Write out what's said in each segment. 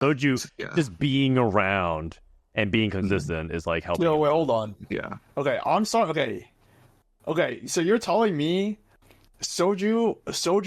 Soju just being around and being consistent is like helping. Yo, wait, hold on. Yeah. Okay, I'm sorry. Okay. So you're telling me Soju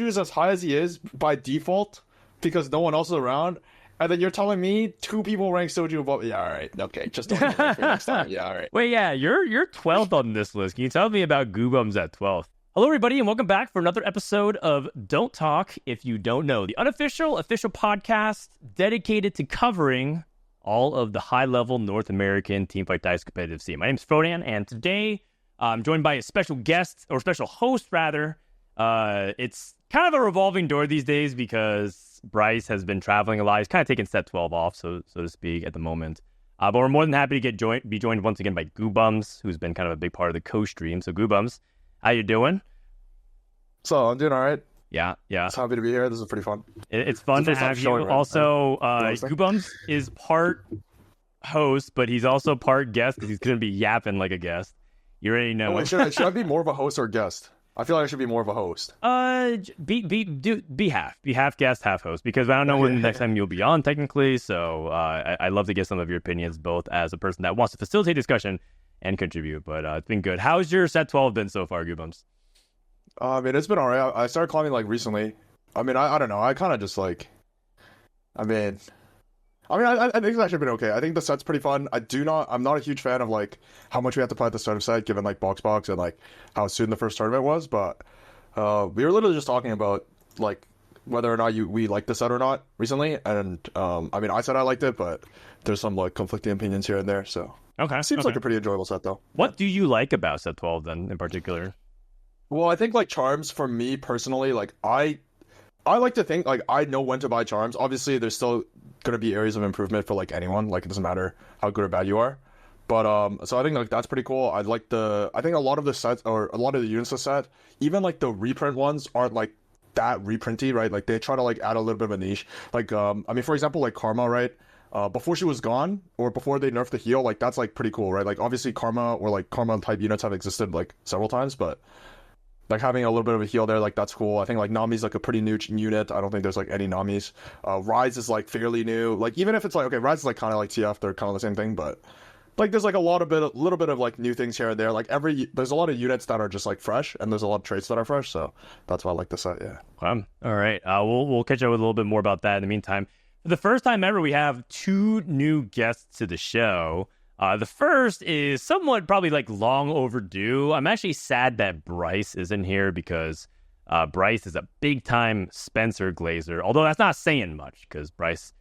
is as high as he is by default because no one else is around, and then you're telling me 2 people rank Soju above. Yeah, all right. Okay, just don't rank for next time. Yeah, all right. Wait, yeah, you're 12th on this list. Can you tell me about Guubums at 12th? Hello, everybody, and welcome back for another episode of Don't Talk If You Don't Know, the unofficial official podcast dedicated to covering all of the high-level North American teamfight dice competitive scene. My name is Frodan, and today I'm joined by a special guest, or special host, rather. It's kind of a revolving door these days because Bryce has been traveling a lot. He's kind of taking set 12 off, so to speak, at the moment. But we're more than happy to be joined once again by Guubums, who's been kind of a big part of the co-stream. So Guubums, how you doing? So I'm doing all right. Yeah. Just happy to be here. This is pretty fun. It's fun to have you. Right? Also, Guubums is part host, but he's also part guest because he's going to be yapping like a guest. You already know. Oh, wait, should I be more of a host or guest? I feel like I should be more of a host. Be half guest, half host, because I don't know when the next time you'll be on technically. So I love to get some of your opinions, both as a person that wants to facilitate discussion and contribute. But it's been good. How's your set 12 been so far, Guubums? I mean, it's been alright. I started climbing like recently. I mean, I don't know. I kind of just like. I think it's actually been okay. I think the set's pretty fun. I'm not a huge fan of like how much we have to play at the start of set, given like box and like how soon the first tournament was. But we were literally just talking about like whether or not we liked the set or not recently. And I mean, I said I liked it, but there's some like conflicting opinions here and there. So seems like a pretty enjoyable set though. What do you like about set 12 then in particular? Well, I think like charms for me personally, like I like to think like I know when to buy charms. Obviously, there's still gonna be areas of improvement for like anyone. Like it doesn't matter how good or bad you are. But so I think like that's pretty cool. I think a lot of the sets or a lot of the units of set, even like the reprint ones aren't like that reprinty, right? Like they try to like add a little bit of a niche. Like I mean, for example, like Karma, right? Before she was gone or before they nerfed the heal, like that's like pretty cool, right? Like obviously Karma or like Karma type units have existed like several times, but like having a little bit of a heal there, like that's cool. I think like Nami's like a pretty new unit. I don't think there's like any Namis. Rise is like fairly new. Like even if it's like okay, Rise is like kind of like TF, they're kind of the same thing, but like there's like a little bit of like new things here and there. Like there's a lot of units that are just like fresh, and there's a lot of traits that are fresh. So that's why I like the set. Yeah. All right. We'll catch up with a little bit more about that in the meantime. For the first time ever, we have 2 new guests to the show. The first is somewhat probably like long overdue. I'm actually sad that Bryce isn't here because Bryce is a big time Spencer glazer. Although that's not saying much because Bryce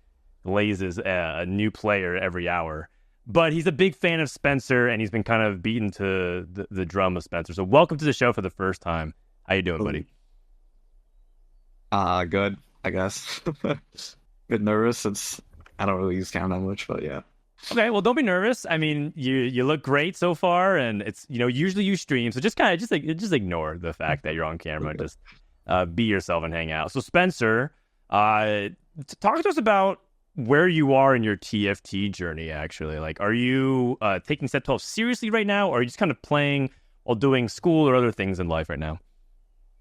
glazes a new player every hour. But he's a big fan of Spencer and he's been kind of beaten to the drum of Spencer. So welcome to the show for the first time. How you doing, buddy? Good, I guess. Bit nervous since I don't really use camera that much, but yeah. Okay, well, don't be nervous. I mean, you look great so far, and it's usually you stream, so just ignore the fact that you're on camera. Just be yourself and hang out. So Spencer, talk to us about where you are in your TFT journey. Actually, like, are you taking set 12 seriously right now, or are you just kind of playing while doing school or other things in life right now?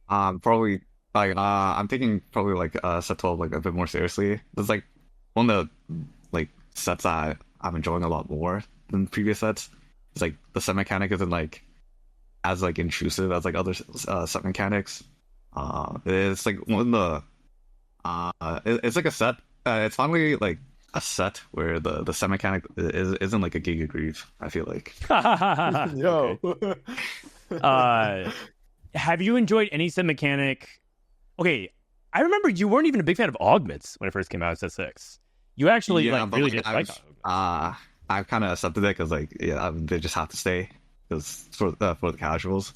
Probably like I'm taking probably like set 12 like a bit more seriously. It's like one of the like sets I'm enjoying a lot more than previous sets. It's like the set mechanic isn't like as like intrusive as like other set mechanics. It's like one of the it's like a set. It's finally like a set where the set mechanic isn't like a Giga Grieve. I feel like. Yo. Have you enjoyed any set mechanic? Okay, I remember you weren't even a big fan of augments when it first came out at set 6. You actually really didn't like augments. I've kind of accepted it because like they just have to stay because for the casuals.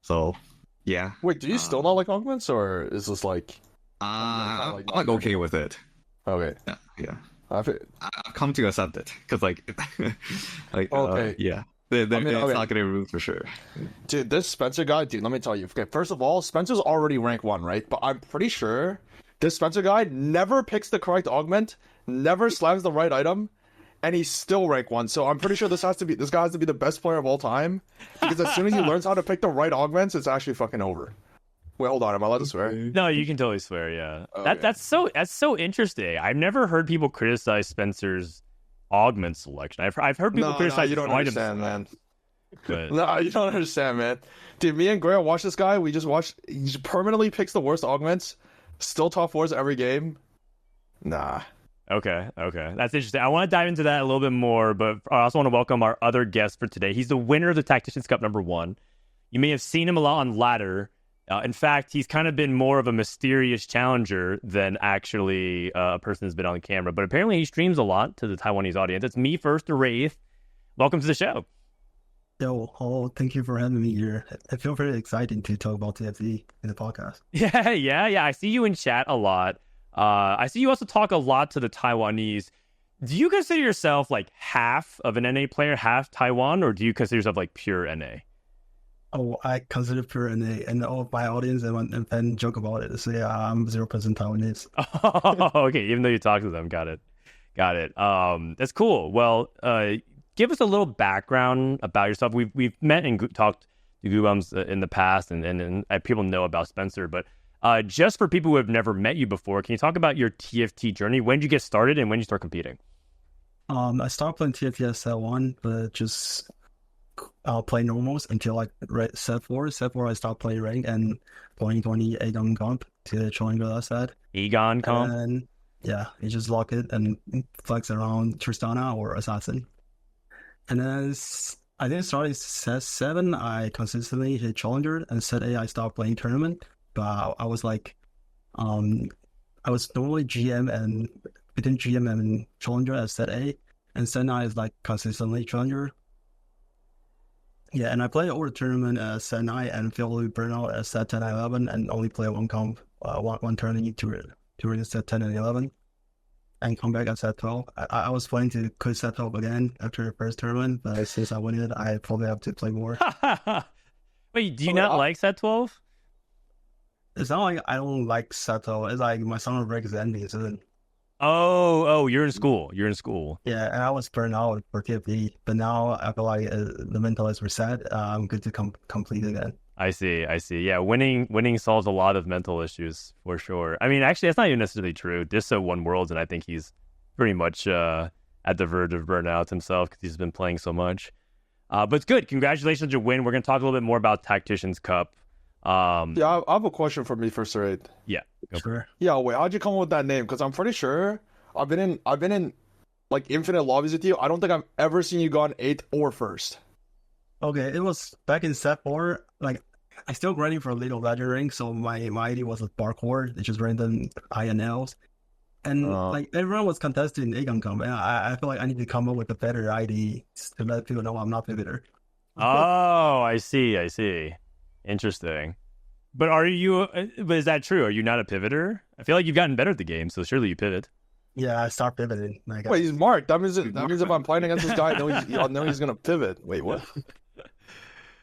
So yeah. Wait, do you still not like augments, or is this like? I'm like okay with it. Okay. Yeah. I've come to accept it because like okay. Yeah. It's not gonna remove for sure. Dude, this Spencer guy, dude, let me tell you. Okay, first of all, Spencer's already rank 1, right? But I'm pretty sure this Spencer guy never picks the correct augment, never slams the right item, and he's still rank 1. So I'm pretty sure this guy has to be the best player of all time. Because as soon as he learns how to pick the right augments, it's actually fucking over. Wait, hold on. Am I allowed to swear? No, you can totally swear. Yeah, Okay. that's so interesting. I've never heard people criticize Spencer's augment selection. I've heard people No, criticize you don't items understand, man. but No, you don't understand, man. Dude, me and Graham watch this guy. We just watched. He just permanently picks the worst augments. Still top fours every game. Nah. Okay, that's interesting. I want to dive into that a little bit more, but I also want to welcome our other guest for today. He's the winner of the Tacticians Cup #1. You may have seen him a lot on ladder. In fact, he's kind of been more of a mysterious challenger than actually a person who's been on camera. But apparently, he streams a lot to the Taiwanese audience. It's me1stor8th. Welcome to the show. Yo, thank you for having me here. I feel very excited to talk about TFT in the podcast. Yeah. I see you in chat a lot. I see you also talk a lot to the Taiwanese. Do you consider yourself like half of an NA player, half Taiwan, or do you consider yourself like pure NA? Oh, I consider pure NA, and all of my audience and fans joke about it. Say I'm 0% Taiwanese. Oh, okay. Even though you talk to them, got it. That's cool. Well, give us a little background about yourself. We've met and talked to Guubums in the past, and people know about Spencer, but just for people who have never met you before, can you talk about your TFT journey? When did you get started and when did you start competing? I started playing TFT at set 1, but just play normals until like set 4. Set 4, I stopped playing rank and 2020 Aegon comp to challenger that set. Aegon comp? And yeah, you just lock it and flex around Tristana or Assassin. And then I think starting set 7, I consistently hit challenger, and set 8, I stopped playing tournament. But I was like, I was normally GM and between GM and challenger at set 8, and set 9 is like consistently challenger. Yeah, and I played all the tournament at set 9 and feel burnout at set 10 and 11, and only play one comp, one tournament during set 10 and 11, and come back at set 12. I was planning to quit set 12 again after the first tournament, but since I win it, I probably have to play more. Wait, do you not like set 12? It's not like I don't like set 12. It's like my summer break is ending soon. Oh, you're in school. Yeah, and I was burned out for TFT, but now I feel like the mental is reset. I'm good to complete again. I see. Yeah, winning solves a lot of mental issues for sure. I mean, actually, that's not even necessarily true. Disso won Worlds, and I think he's pretty much at the verge of burnout himself because he's been playing so much. But it's good. Congratulations on your win. We're going to talk a little bit more about Tactician's Cup. Yeah, I have a question for me1stor8th. Yeah, sure. Yeah, wait, how'd you come up with that name? Because I'm pretty sure I've been in like infinite lobbies with you. I don't think I've ever seen you gone 8th or 1st. Okay, it was back in set 4. Like, I still grinding for a little Legend ring, so my ID was a Barcord, which is random INLs. And like everyone was contesting Aegon comp, and I feel like I need to come up with a better ID to let people know I'm not pivoter. Oh, I see. Interesting. But is that true? Are you not a pivoter? I feel like you've gotten better at the game, so surely you pivot. Yeah, I start pivoting. Wait, he's marked. That means if I'm playing against this guy, I'll know he's gonna pivot. Wait, what?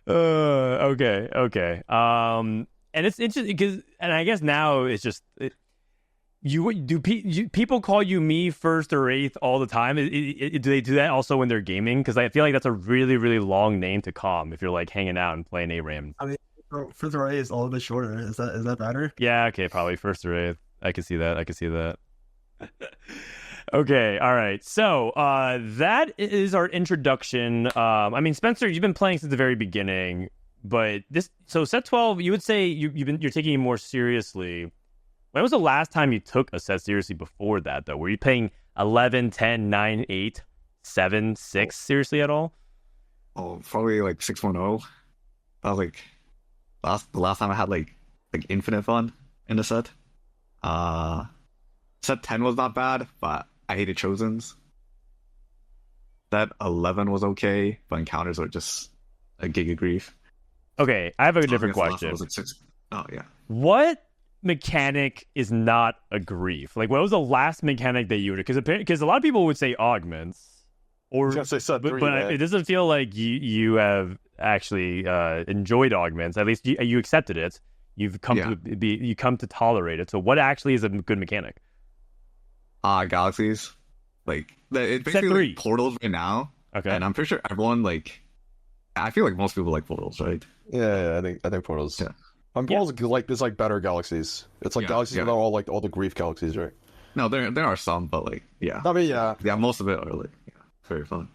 Okay. And it's interesting because, and I guess now it's just people call you me1stor8th all the time? Do they do that also when they're gaming? Because I feel like that's a really, really long name to calm if you're like hanging out and playing ARAM. I mean, 1stor8th is a little bit shorter. Is that better? Yeah. Okay. Probably 1stor8th. I can see that. Okay, all right. So that is our introduction. I mean, Spencer, you've been playing since the very beginning, but set 12, you would say you're taking it more seriously. When was the last time you took a set seriously before that, though? Were you playing 11, 10, 9, 8, 7, 6 seriously at all? Oh, probably like 6.0. That was like the last time I had like infinite fun in the set. Set 10 was not bad, but I hated Chosens. Set 11 was okay, but encounters were just a gig of grief. Okay, I have a different question. Was like 6. Oh, yeah. What mechanic is not a grief? Like, what was the last mechanic that you would... Because a lot of people would say augments. Or, say set 3, but it doesn't feel like you have actually enjoyed augments. At least you accepted it. You've come to tolerate it. So what actually is a good mechanic? Galaxies. Like, it's basically like portals right now. Okay. And I'm pretty sure everyone, like... I feel like most people like portals, right? Yeah, I think portals. Yeah. Unball's like there's like better galaxies. It's like galaxies that are all like all the grief galaxies, right? No, there are some, but like I mean, yeah, most of it are like very fun.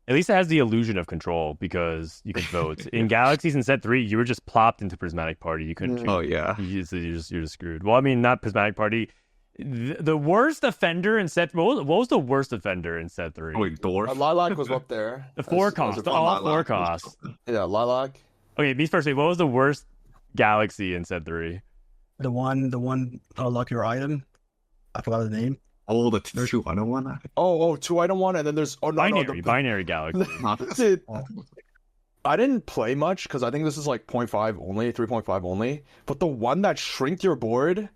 At least it has the illusion of control because you can vote. In Galaxies in set 3, you were just plopped into Prismatic Party. You couldn't choose. Oh yeah, you're just screwed. Well, I mean, not Prismatic Party. The worst offender in set. What was the worst offender in set 3? Oh, wait, Dwarf. Lilac was up there. The 4 cost. All 4 costs. Yeah, Lilac. Okay, me first. What was the worst Galaxy in set 3? The one unlock your item. I forgot the name. Oh, the 2-item one. Oh, 2-item one, and then there's binary Galaxy. Dude, I didn't play much because I think this is like 0.5 only, 3.5 only. But the one that shrinked your board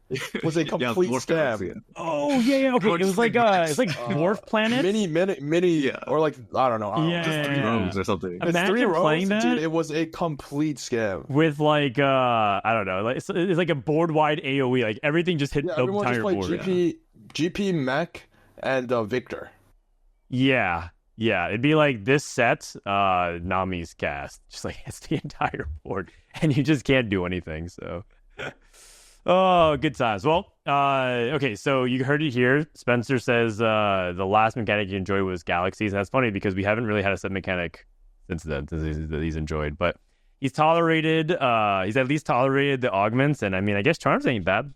was a complete scam. Oh yeah, okay. It was like Dwarf Planet, mini, or like I don't know. Just 3 rows or something. Imagine 3 rows, playing that. Dude, it was a complete scam with like I don't know, like it's like a board wide AOE. Like everything just hit the entire board. GP, Mech, and Victor. Yeah, it'd be like this set, Nami's cast, just like hits the entire board, and you just can't do anything. So, oh, good times. Well, okay, so you heard it here. Spencer says the last mechanic you enjoyed was Galaxies, and that's funny because we haven't really had a set mechanic since then that he's enjoyed, but he's tolerated. He's at least tolerated the augments, and I mean, I guess Charms ain't bad.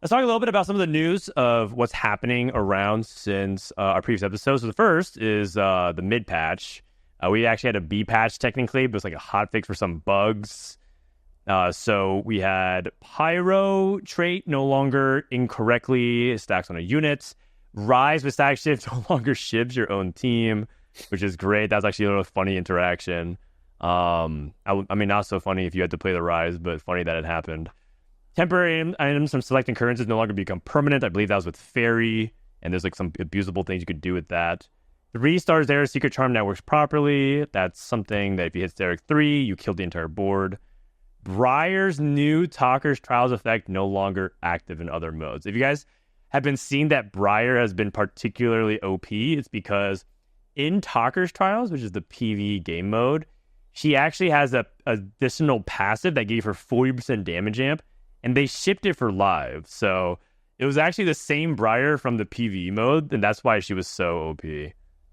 Let's talk a little bit about some of the news of what's happening around since our previous episode. So the first is the mid patch. We actually had a B patch technically, but it was like a hot fix for some bugs. So we had Pyro trait no longer incorrectly stacks on a unit. Rise with stack shift no longer shibs your own team, which is great. That's actually a little funny interaction. I mean, not so funny if you had to play the Rise, but funny that it happened. Temporary items from select occurrences no longer become permanent. I believe that was with Fairy, and there's like some abusable things you could do with that. 3 stars there, Secret Charm now works properly. That's something that if you hit Steric 3, you kill the entire board. Briar's new Talker's Trials effect no longer active in other modes. If you guys have been seeing that Briar has been particularly OP, it's because in Talker's Trials, which is the PvE game mode, she actually has a additional passive that gave her 40% damage amp, and they shipped it for live. So it was actually the same Briar from the PvE mode, and that's why she was so OP.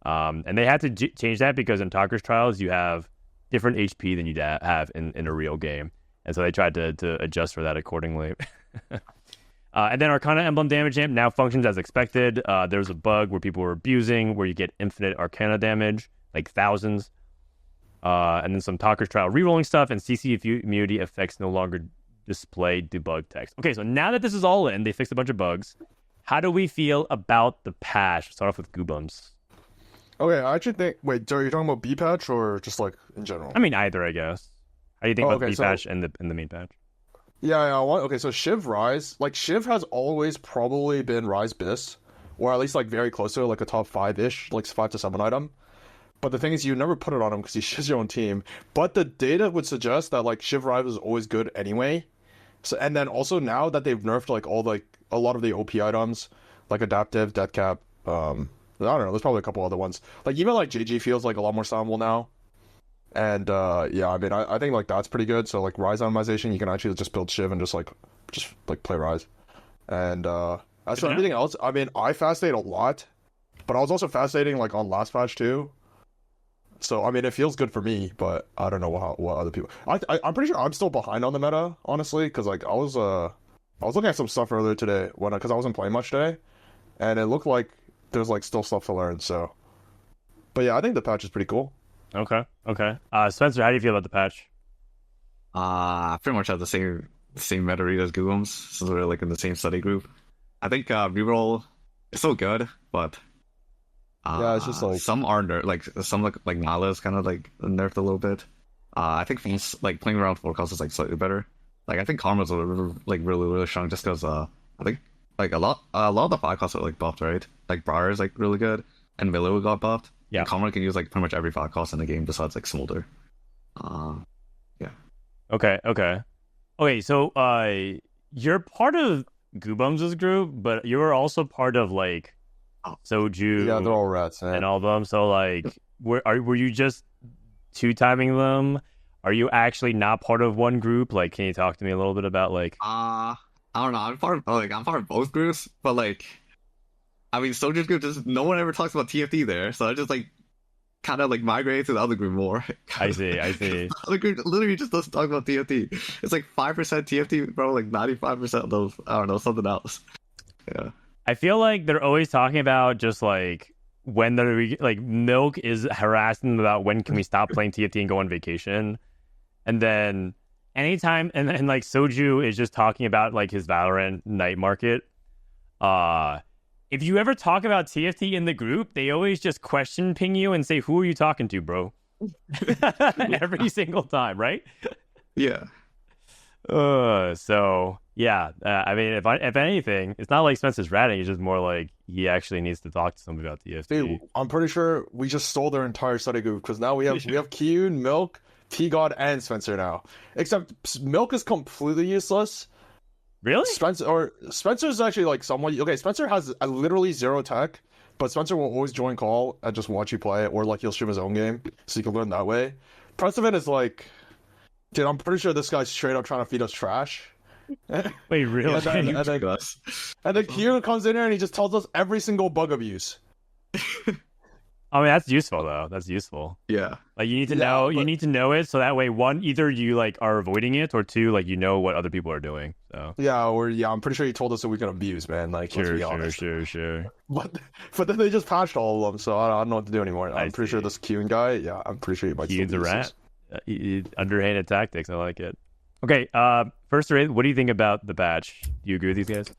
And they had to change that because in Talker's Trials, you have different HP than you have in a real game. And so they tried to adjust for that accordingly. And then Arcana Emblem damage amp now functions as expected. There was a bug where people were abusing, where you get infinite Arcana damage, like thousands. And then some Talker's Trial rerolling stuff, and CC immunity effects no longer display debug text. Okay, so now that this is all in, they fixed a bunch of bugs. How do we feel about the patch? Start off with Guubums. Okay, I actually think... Wait, are you talking about B-patch or just like in general? I mean, either, I guess. How do you think about the B-patch and the main patch? Yeah. Okay, so Shiv Rise. Like, Shiv has always probably been Rise Bis, or at least like very close to like a top 5-ish, like 5 to 7 item. But the thing is, you never put it on him because he shivs your own team. But the data would suggest that like Shiv Rise is always good anyway. So, and then also now that they've nerfed like a lot of the OP items, like Adaptive, Death Cap, I don't know, there's probably a couple other ones. Like even like JG feels like a lot more soundable now. And yeah, I mean I think like that's pretty good. So like Rise Itemization, you can actually just build Shiv and just play Rise. And as for everything else, I mean I fascinate a lot, but I was also fascinating like on last patch too. So, I mean, it feels good for me, but I don't know what other people... I'm pretty sure I'm still behind on the meta, honestly, because, like, I was looking at some stuff earlier today, because I wasn't playing much today, and it looked like there's, like, still stuff to learn, so... But, yeah, I think the patch is pretty cool. Okay. Spencer, how do you feel about the patch? I pretty much have the same meta read as Guubums, since we're, like, in the same study group. I think reroll is still good, but... yeah, it's just like some are some like Nala is kind of like nerfed a little bit. I think things like playing around 4 costs is like slightly better. Like I think Karma's like really strong just because I think like a lot of the 5 costs are like buffed, right? Like Briar is like really good, and Willow got buffed. Yeah, and Karma can use like pretty much every 5 cost in the game besides like Smolder. Yeah. Okay. So you're part of Guubums' group, but you're also part of like. Soju, yeah, they're all rats, man. And all of them. So, like, were you just 2-timing them? Are you actually not part of one group? Like, can you talk to me a little bit about like? I don't know. I'm part of both groups, but like, I mean, Soldier's group just no one ever talks about TFT there, so I just like kind of like migrated to the other group more. I see. The other group literally just doesn't talk about TFT. It's like 5% TFT, bro. Like 95% of those, I don't know, something else. Yeah. I feel like they're always talking about just like when they're like Milk is harassing them about when can we stop playing TFT and go on vacation, and then anytime and like Soju is just talking about like his Valorant night market. If you ever talk about TFT in the group, they always just question ping you and say, "Who are you talking to, bro?" Every single time, right? Yeah. So yeah, I mean, if anything, it's not like Spencer's ratting. It's just more like he actually needs to talk to somebody about TFT. Dude, I'm pretty sure we just stole their entire study group because now we have Kyun, Milk, T-God, and Spencer now. Except Milk is completely useless. Really? Spencer's actually like somewhat okay. Spencer has literally zero tech, but Spencer will always join call and just watch you play, or like he'll stream his own game so you can learn that way. Precedent is like, dude, I'm pretty sure this guy's straight up trying to feed us trash. Wait, really? And then Kieran comes in here and he just tells us every single bug abuse. I mean, that's useful though. That's useful. Yeah. Like you need to know, you need to know it so that way, one, either you like are avoiding it, or two, like you know what other people are doing. So I'm pretty sure he told us that we can abuse, man. Like, let's be honest. Sure. But then they just patched all of them, so I don't know what to do anymore. I'm pretty sure this Kieran guy, I'm pretty sure he might. Kieran's a rat. Underhanded tactics. I like it. Okay. First, what do you think about the patch? Do you agree with these guys?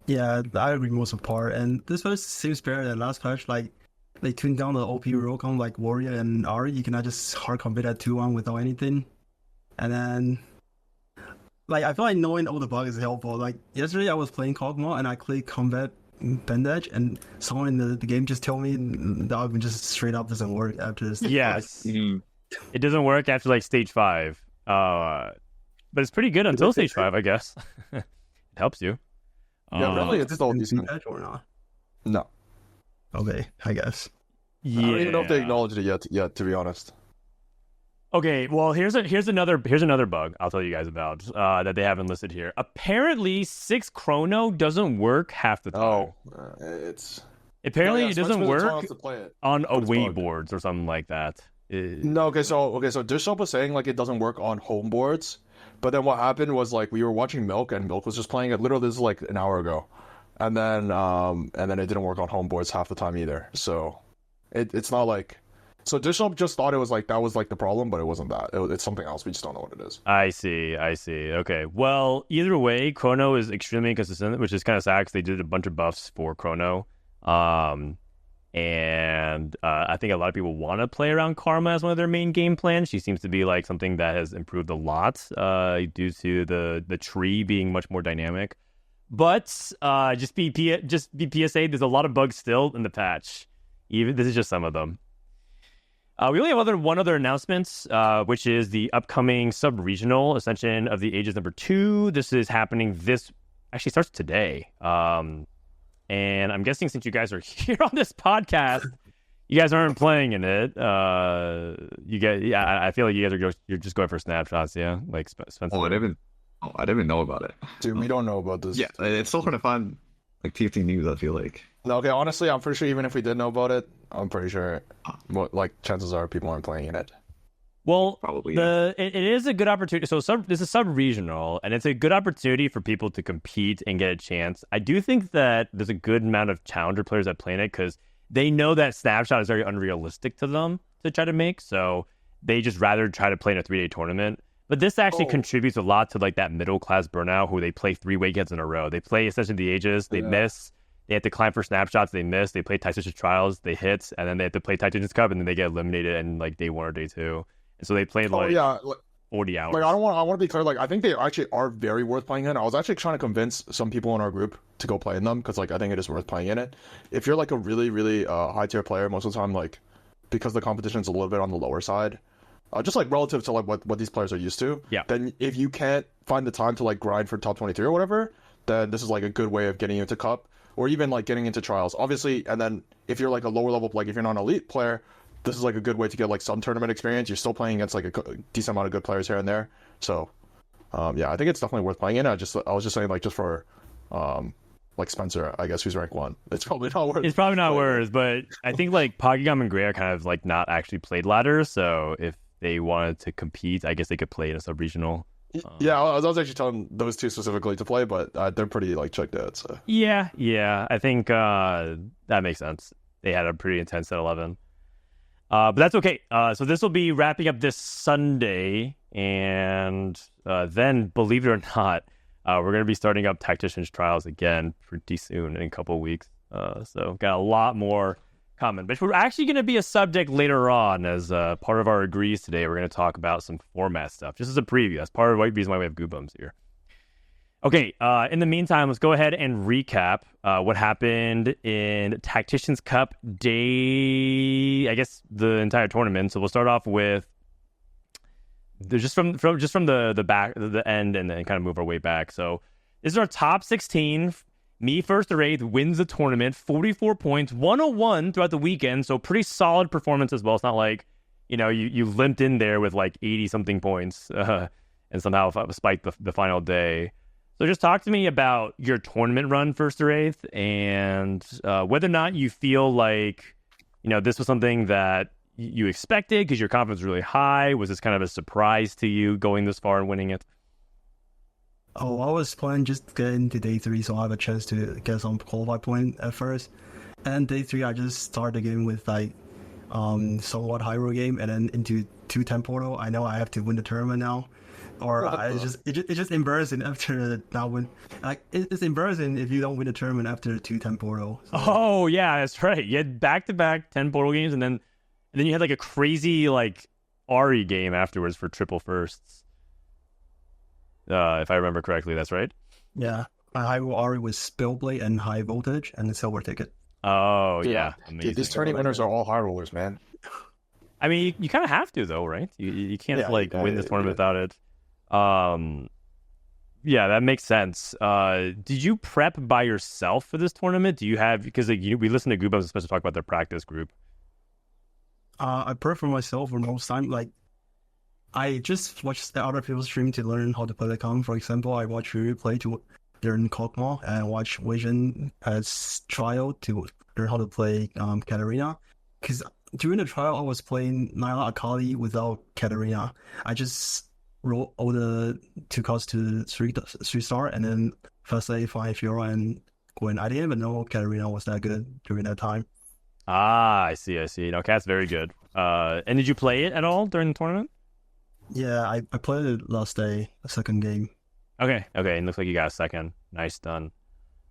Yeah, I agree most of the part. And this patch seems better than last patch. Like, they tuned down the OP roll count like Warrior and Ari. You cannot just hard combat at 2-1 without anything. And then, like, I feel like knowing all the bugs is helpful. Like, yesterday I was playing Kog'Maw and I clicked Combat Bandage, and someone in the game just told me the argument just straight up doesn't work after this. Yes. It doesn't work after, like, Stage 5. But it's pretty good until Stage 5, I guess. It helps you. Yeah, really, it's all decent. Or not? No. Okay, I guess. Yeah. I don't even know if they acknowledged it yet, to be honest. Okay, well, here's another bug I'll tell you guys about that they haven't listed here. Apparently, 6 chrono doesn't work half the time. It doesn't work on away boards or something like that. No, okay, so Dishop was saying like it doesn't work on home boards, but then what happened was like we were watching Milk and Milk was just playing it. Literally, this is like an hour ago. And then it didn't work on home boards half the time either. So it's not like, so Dishop just thought it was like that was like the problem, but it wasn't that. It's something else. We just don't know what it is. I see. Okay. Well, either way, Chrono is extremely inconsistent, which is kind of sad because they did a bunch of buffs for Chrono. And I think a lot of people want to play around Karma as one of their main game plans. She seems to be like something that has improved a lot due to the tree being much more dynamic. But just be PSA, there's a lot of bugs still in the patch. Even this is just some of them. We only have one other announcement, which is the upcoming sub-regional Ascension of the Ages #2. This is happening actually starts today. And I'm guessing since you guys are here on this podcast, you guys aren't playing in it. I feel like you guys you're just going for snapshots, yeah? Like Spencer. I didn't even know about it. Dude, we don't know about this. Yeah, it's so hard to find like TFT news, I feel like. No, okay, honestly, I'm pretty sure even if we did know about it, I'm pretty sure like chances are people aren't playing in it. Well, probably it is a good opportunity. So this is sub-regional, and it's a good opportunity for people to compete and get a chance. I do think that there's a good amount of challenger players that play in it because they know that snapshot is very unrealistic to them to try to make. So they just rather try to play in a 3-day tournament. But this actually contributes a lot to like that middle class burnout who they play 3 weekends in a row. They play Ascension of the Ages, they miss. They have to climb for snapshots, they miss. They play Tactician Trials, they hit, and then they have to play Tactician's Cup, and then they get eliminated in like day 1 or day 2. And so they played 40 hours. Like I want to be clear. Like I think they actually are very worth playing in. I was actually trying to convince some people in our group to go play in them because like I think it is worth playing in it. If you're like a really really high tier player, most of the time like because the competition is a little bit on the lower side, just like relative to like what these players are used to. Yeah. Then if you can't find the time to like grind for top 23 or whatever, then this is like a good way of getting you into cup or even like getting into trials. Obviously, and then if you're like a lower level, like if you're not an elite player, this is like a good way to get like some tournament experience. You're still playing against like a decent amount of good players here and there. So, yeah, I think it's definitely worth playing in. I was just saying like just for, like Spencer, I guess, who's rank 1. It's probably not worth. It's probably not worth, but I think like Pokemon and Gray are kind of like not actually played ladder. So if they wanted to compete, I guess they could play in a sub-regional. Yeah, I was actually telling those two specifically to play, but they're pretty like checked out. So yeah, I think that makes sense. They had a pretty intense set 11, but that's okay. So this will be wrapping up this Sunday, and then, believe it or not, we're going to be starting up Tactician's Trials again pretty soon in a couple of weeks. So got a lot more coming, which we're actually going to be a subject later on as part of our agrees today. We're going to talk about some format stuff, just as a preview. That's part of the reason why we have Guubums here. Okay, in the meantime, let's go ahead and recap what happened in Tactician's Cup day, I guess the entire tournament. So we'll start off with just from the back, the end, and then kind of move our way back. So this is our top 16. me1stor8th wins the tournament, 44 points, 101 throughout the weekend. So pretty solid performance as well. It's not like, you limped in there with like 80-something points and somehow spiked the final day. So just talk to me about your tournament run, 1stor8th, and whether or not you feel like, this was something that you expected because your confidence was really high. Was this kind of a surprise to you going this far and winning it? Oh, I was planning just to get into day 3, so I have a chance to get some qualified point at first. And day 3, I just started the game with like somewhat high roll game, and then into 2-10 portal. I know I have to win the tournament now, or it's just embarrassing after not win. Like it's embarrassing if you don't win the tournament after 2-10 portal. So. Oh yeah, that's right. You had back-to-back 10 portal games, and then you had like a crazy like Ari game afterwards for triple firsts. If I remember correctly, that's right. Yeah, high roll Ari with Spellblade and high voltage and the silver ticket. Oh yeah, dude, these tourney winners are all high rollers, man. I mean, you kind of have to though, right? You can't win this tournament without it. Yeah, that makes sense. Did you prep by yourself for this tournament? Do you have, because we listened to Guubums especially talk about their practice group. I prep for myself for most time. Like, I just watch the other people's stream to learn how to play the com. For example, I watch Ryu play to learn Kog'Maw, and watch Vision as trial to learn how to play Katarina. Because during the trial, I was playing Nyla Akali without Katarina. I just roll all the 2 cards to 3-star, and then first day find Fiora and Gwen. I didn't even know Katarina was that good during that time. Ah, I see. No, Cat's very good. And did you play it at all during the tournament? Yeah, I played it last day, a second game. Okay, and looks like you got a second. Nice, done.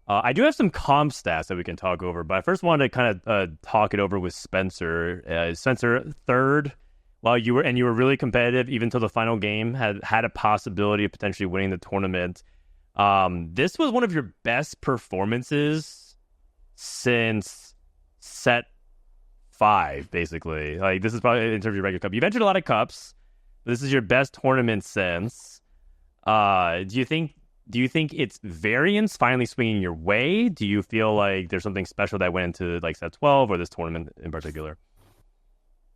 I do have some comp stats that we can talk over, but I first wanted to kind of talk it over with Spencer. Spencer, third, while you were really competitive even till the final game, had a possibility of potentially winning the tournament. This was one of your best performances since set 5, basically. Like, this is probably in terms of your regular cup. You've entered a lot of cups. This is your best tournament since. Do you think it's variance finally swinging your way? Do you feel like there's something special that went into like set 12 or this tournament in particular?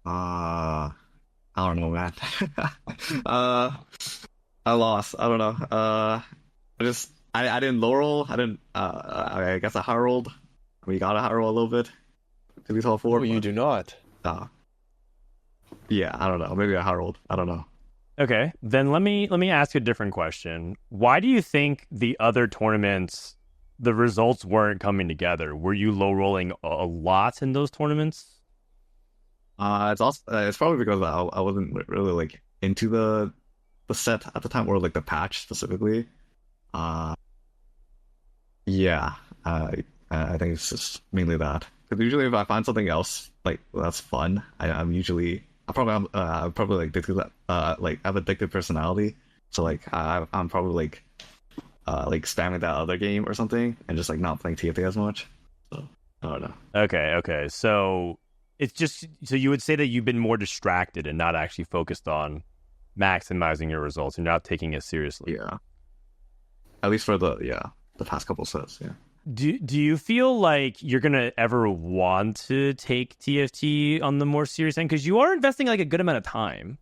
I don't know, man. I lost. I don't know. I didn't low roll. I guess I high rolled. We got a high roll a little bit. Did we tell 4? You do not. Yeah, I don't know. Maybe I high rolled. I don't know. Okay, then let me ask you a different question. Why do you think the other tournaments, the results weren't coming together? Were you low rolling a lot in those tournaments? It's probably because I wasn't really like into the set at the time, or like the patch specifically. Yeah, I think it's just mainly that. Because usually if I find something else like that's fun, I'm probably like addicted to that. Like I have addictive personality, so like I'm probably like spamming that other game or something, and just like not playing TFT as much. So I don't know. Okay. So it's just, so you would say that you've been more distracted and not actually focused on maximizing your results. You're not taking it seriously. Yeah. At least for the past couple sets. Yeah. Do you feel like you're gonna ever want to take TFT on the more serious end? Because you are investing like a good amount of time.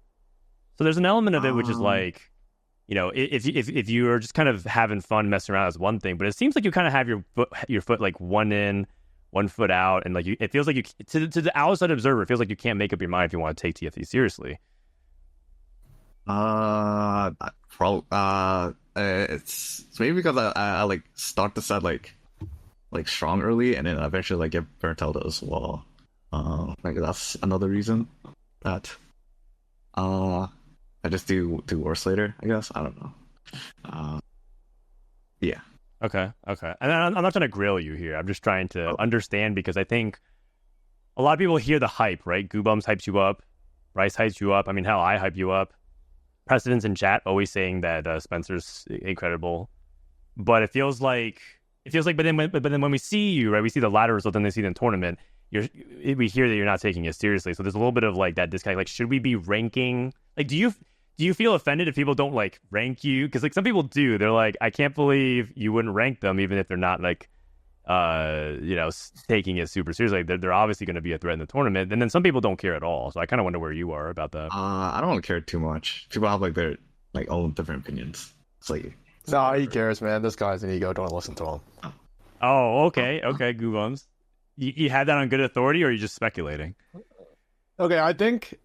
So there's an element of it which is like, you know, if you are just kind of having fun messing around, is one thing. But it seems like you kind of have your foot like one in, 1 foot out, and like it feels like you to the outside observer, it feels like you can't make up your mind if you want to take TFT seriously. It's maybe because I like start the set like strong early, and then eventually like get burnt out as well. Like that's another reason that I just do worse later, I guess. I don't know. Yeah. Okay. And I'm not trying to grill you here. I'm just trying to understand, because I think a lot of people hear the hype, right? Guubums hypes you up. Bryce hypes you up. I mean, hell, I hype you up. Precedents in chat always saying that Spencer's incredible. But it feels like, but then when we see you, right, we see the ladder result, and they see the tournament, we hear that you're not taking it seriously. So there's a little bit of like that disconnect. Like, should we be ranking? Like, do you feel offended if people don't like rank you? Because like some people do. They're like, I can't believe you wouldn't rank them, even if they're not like, you know, taking it super seriously. They're obviously going to be a threat in the tournament. And then some people don't care at all. So I kind of wonder where you are about that. I don't care too much. People have like their like own different opinions. It's like, nah, he cares, man. This guy's an ego. Don't listen to him. Oh, okay, Guubums. You had that on good authority, or are you just speculating? Okay, I think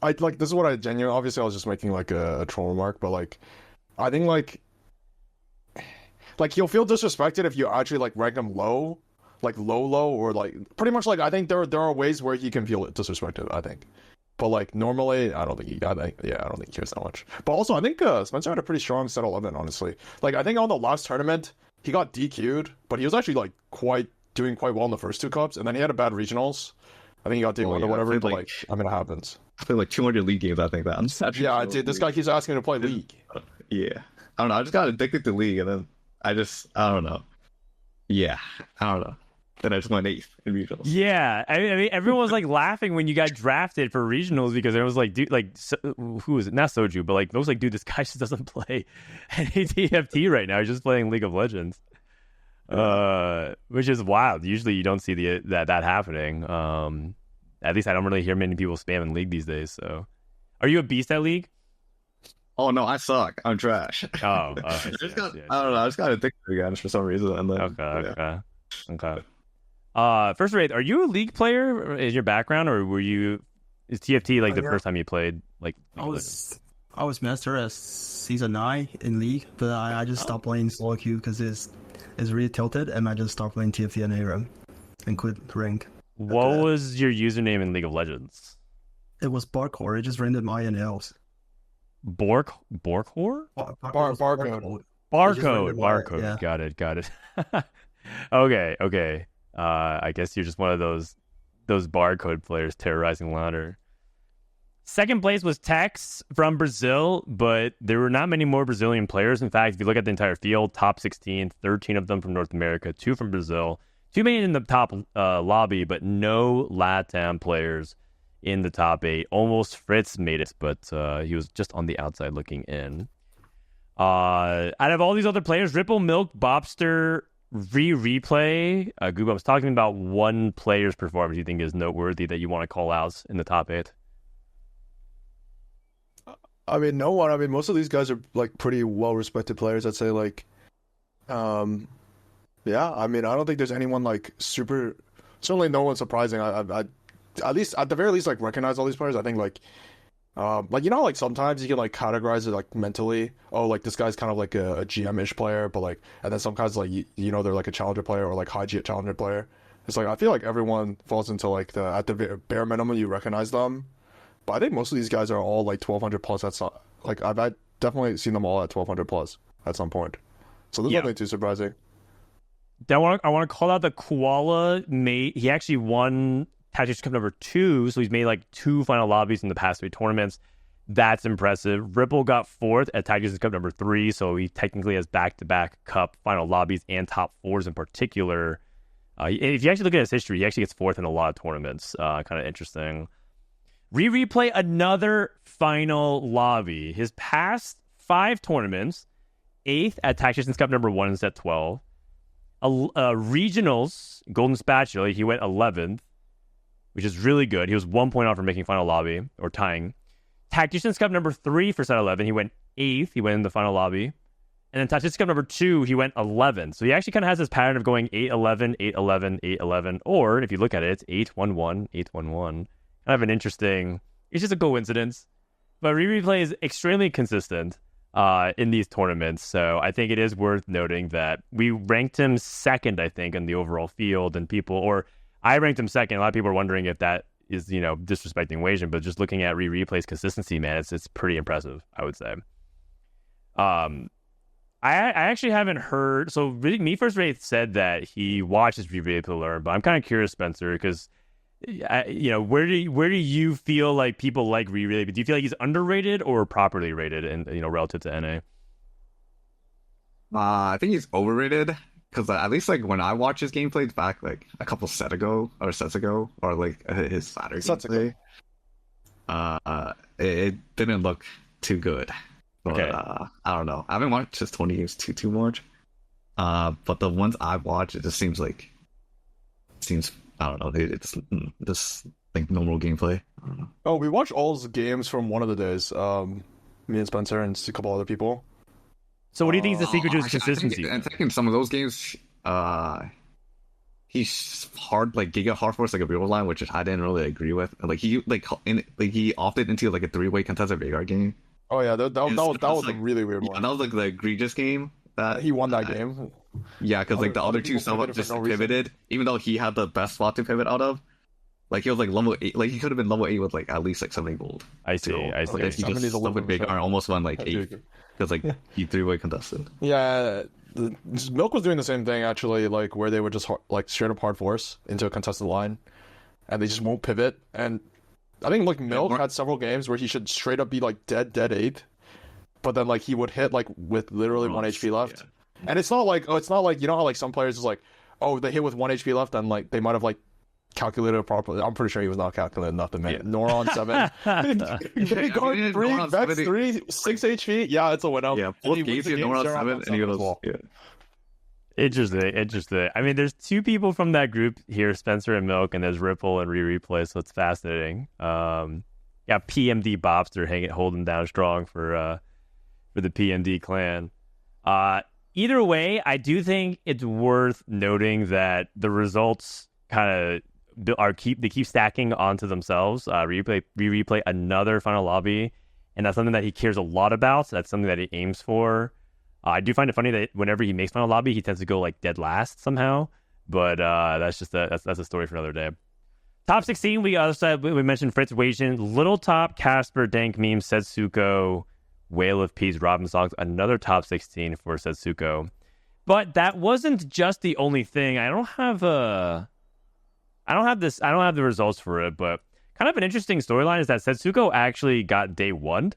this is what I genuinely. Obviously, I was just making like a troll remark, but like, I think like he'll feel disrespected if you actually like rank him low, like low, or like pretty much like I think there are ways where he can feel disrespected. I think, but like normally, I don't think he cares that much. But also, I think Spencer had a pretty strong set 11. Honestly, like I think on the last tournament he got DQ'd, but he was actually like doing quite well in the first 2 cups, and then he had a bad regionals. I think he got D1 or whatever, but like, I mean, it happens. I played like 200 league games, I think that. I'm just yeah, dude, this guy keeps asking me to play League. Yeah. I don't know, I just got addicted to League, and then I don't know. Yeah, I don't know. Then I just went 8th in regionals. Yeah, I mean, everyone was like laughing when you got drafted for regionals, because it was like, dude, like, who is it? Not Soju, but like, it was like, dude, this guy just doesn't play any TFT right now. He's just playing League of Legends. Which is wild. Usually you don't see that happening. At least I don't really hear many people spamming League these days. So, are you a beast at League? Oh no, I suck. I'm trash. Oh, I don't know. I just got addicted again for some reason. And then, okay. First rate, are you a League player? Is your background, or is TFT like the first time you played? Like, I was master at season 9 in League, but I just stopped playing solo queue because it's really tilted, and I just stopped playing TFT and ARAM and quit rank. What was your username in League of Legends? It was Barcore. It just random INLs. Borkhor? Barcode. Barcode. Yeah. Got it. Okay. I guess you're just one of those barcode players terrorizing ladder. Second place was Tex from Brazil, but there were not many more Brazilian players. In fact, if you look at the entire field, top 16, 13 of them from North America, 2 from Brazil, 2 made in the top lobby, but no LATAM players in the top 8. Almost Fritz made it, but he was just on the outside looking in. Out of all these other players, Ripple, Milk, Bobster, Replay, Guubums, talking about one player's performance you think is noteworthy that you want to call out in the top 8. I mean, no one. I mean, most of these guys are like pretty well-respected players. I'd say like, yeah. I mean, I don't think there's anyone like super. Certainly, no one surprising. I at least at the very least like recognize all these players. I think like you know, like sometimes you can like categorize it like mentally. Oh, like this guy's kind of like a GM-ish player, but like, and then some guys like you know they're like a challenger player or like high G challenger player. It's like I feel like everyone falls into like at the bare minimum you recognize them. But I think most of these guys are all like 1200 plus. That's not like I've definitely seen them all at 1200 plus at some point. So there's nothing too surprising. I want to call out the Koala mate. He actually won Tactician Cup number 2, so he's made like 2 final lobbies in the past 3 tournaments. That's impressive. Ripple got 4th at Tactician Cup number 3, so he technically has back-to-back Cup final lobbies and top 4s in particular. If you actually look at his history, he actually gets 4th in a lot of tournaments. Kind of interesting. Replay another final lobby. His past 5 tournaments, 8th at Tactician's Cup number 1 in set 12, Regionals, Golden Spatula, he went 11th, which is really good. He was 1 point off from making final lobby, or tying. Tactician's Cup number 3 for set 11, he went 8th. He went in the final lobby. And then Tactician's Cup number 2, he went 11th. So he actually kind of has this pattern of going 8-11, 8-11, 8-11. Or, if you look at it, it's 8-1-1, 8-1-1. Kind of an interesting... It's just a coincidence. But Replay is extremely consistent in these tournaments. So I think it is worth noting that we ranked him second, I think, in the overall field. And people... Or I ranked him second. A lot of people are wondering if that is, disrespecting Wasian, but just looking at Replay's consistency, man, it's pretty impressive, I would say. I actually haven't heard. So me1stor8th said that he watches Replay to learn, but I'm kind of curious, Spencer, because where do you feel like people like Replay? Do you feel like he's underrated or properly rated, and relative to NA? I think he's overrated. Because at least like when I watch his gameplay back like a couple sets ago, or like his Saturday gameplay, it didn't look too good. But, okay. I don't know. I haven't watched his 20 games too much. But the ones I've watched, it just seems I don't know. It's just like normal gameplay. I don't know. Oh, we watched all his games from one of the days. Me and Spencer and a couple other people. So what do you think is the secret to his consistency? I think in some of those games, he's hard, like Giga hard force like a real line, which I didn't really agree with. Like he opted into like a 3-way contested Veigar game. Oh yeah, that was like, a really weird one. And that was like the egregious game that he won that game. Yeah, because like the other two somewhat just pivoted, even though he had the best spot to pivot out of. Like he was like level 8, like he could have been level 8 with like at least like 70 gold. I see. Like, he just stuck with Veigar and almost won like 8 because like he 3-way contested. Yeah, Milk was doing the same thing actually, like where they would just like straight up hard force into a contested line, and they just won't pivot. And I think like Milk had several games where he should straight up be like dead 8th, but then like he would hit like with literally 1 HP left. Yeah. And it's not like you know how like some players is like, oh, they hit with 1 HP left and like they might have like calculated it properly. I'm pretty sure he was not calculating nothing, man. Yeah. Noron 7. Veigar 3, Vex 3, 6 HP. Yeah, it's a win. Yeah, both games he had Noron 7 and he was... Yeah. Interesting. I mean, there's 2 people from that group here, Spencer and Milk, and there's Ripple and Replay, so it's fascinating. PMD Bobster holding down strong for the PMD clan. Either way, I do think it's worth noting that the results kind of keep stacking onto themselves. Replay another final lobby, and that's something that he cares a lot about. So that's something that he aims for. I do find it funny that whenever he makes final lobby, he tends to go like dead last somehow. But that's just that's a story for another day. Top 16, we mentioned Fritz Wasian, Little Top, Casper, Dank Meme, Setsuko, Whale of Peace, Robin Songs, another top 16 for Setsuko. But that wasn't just the only thing. I don't have the results for it, but kind of an interesting storyline is that Setsuko actually got day 1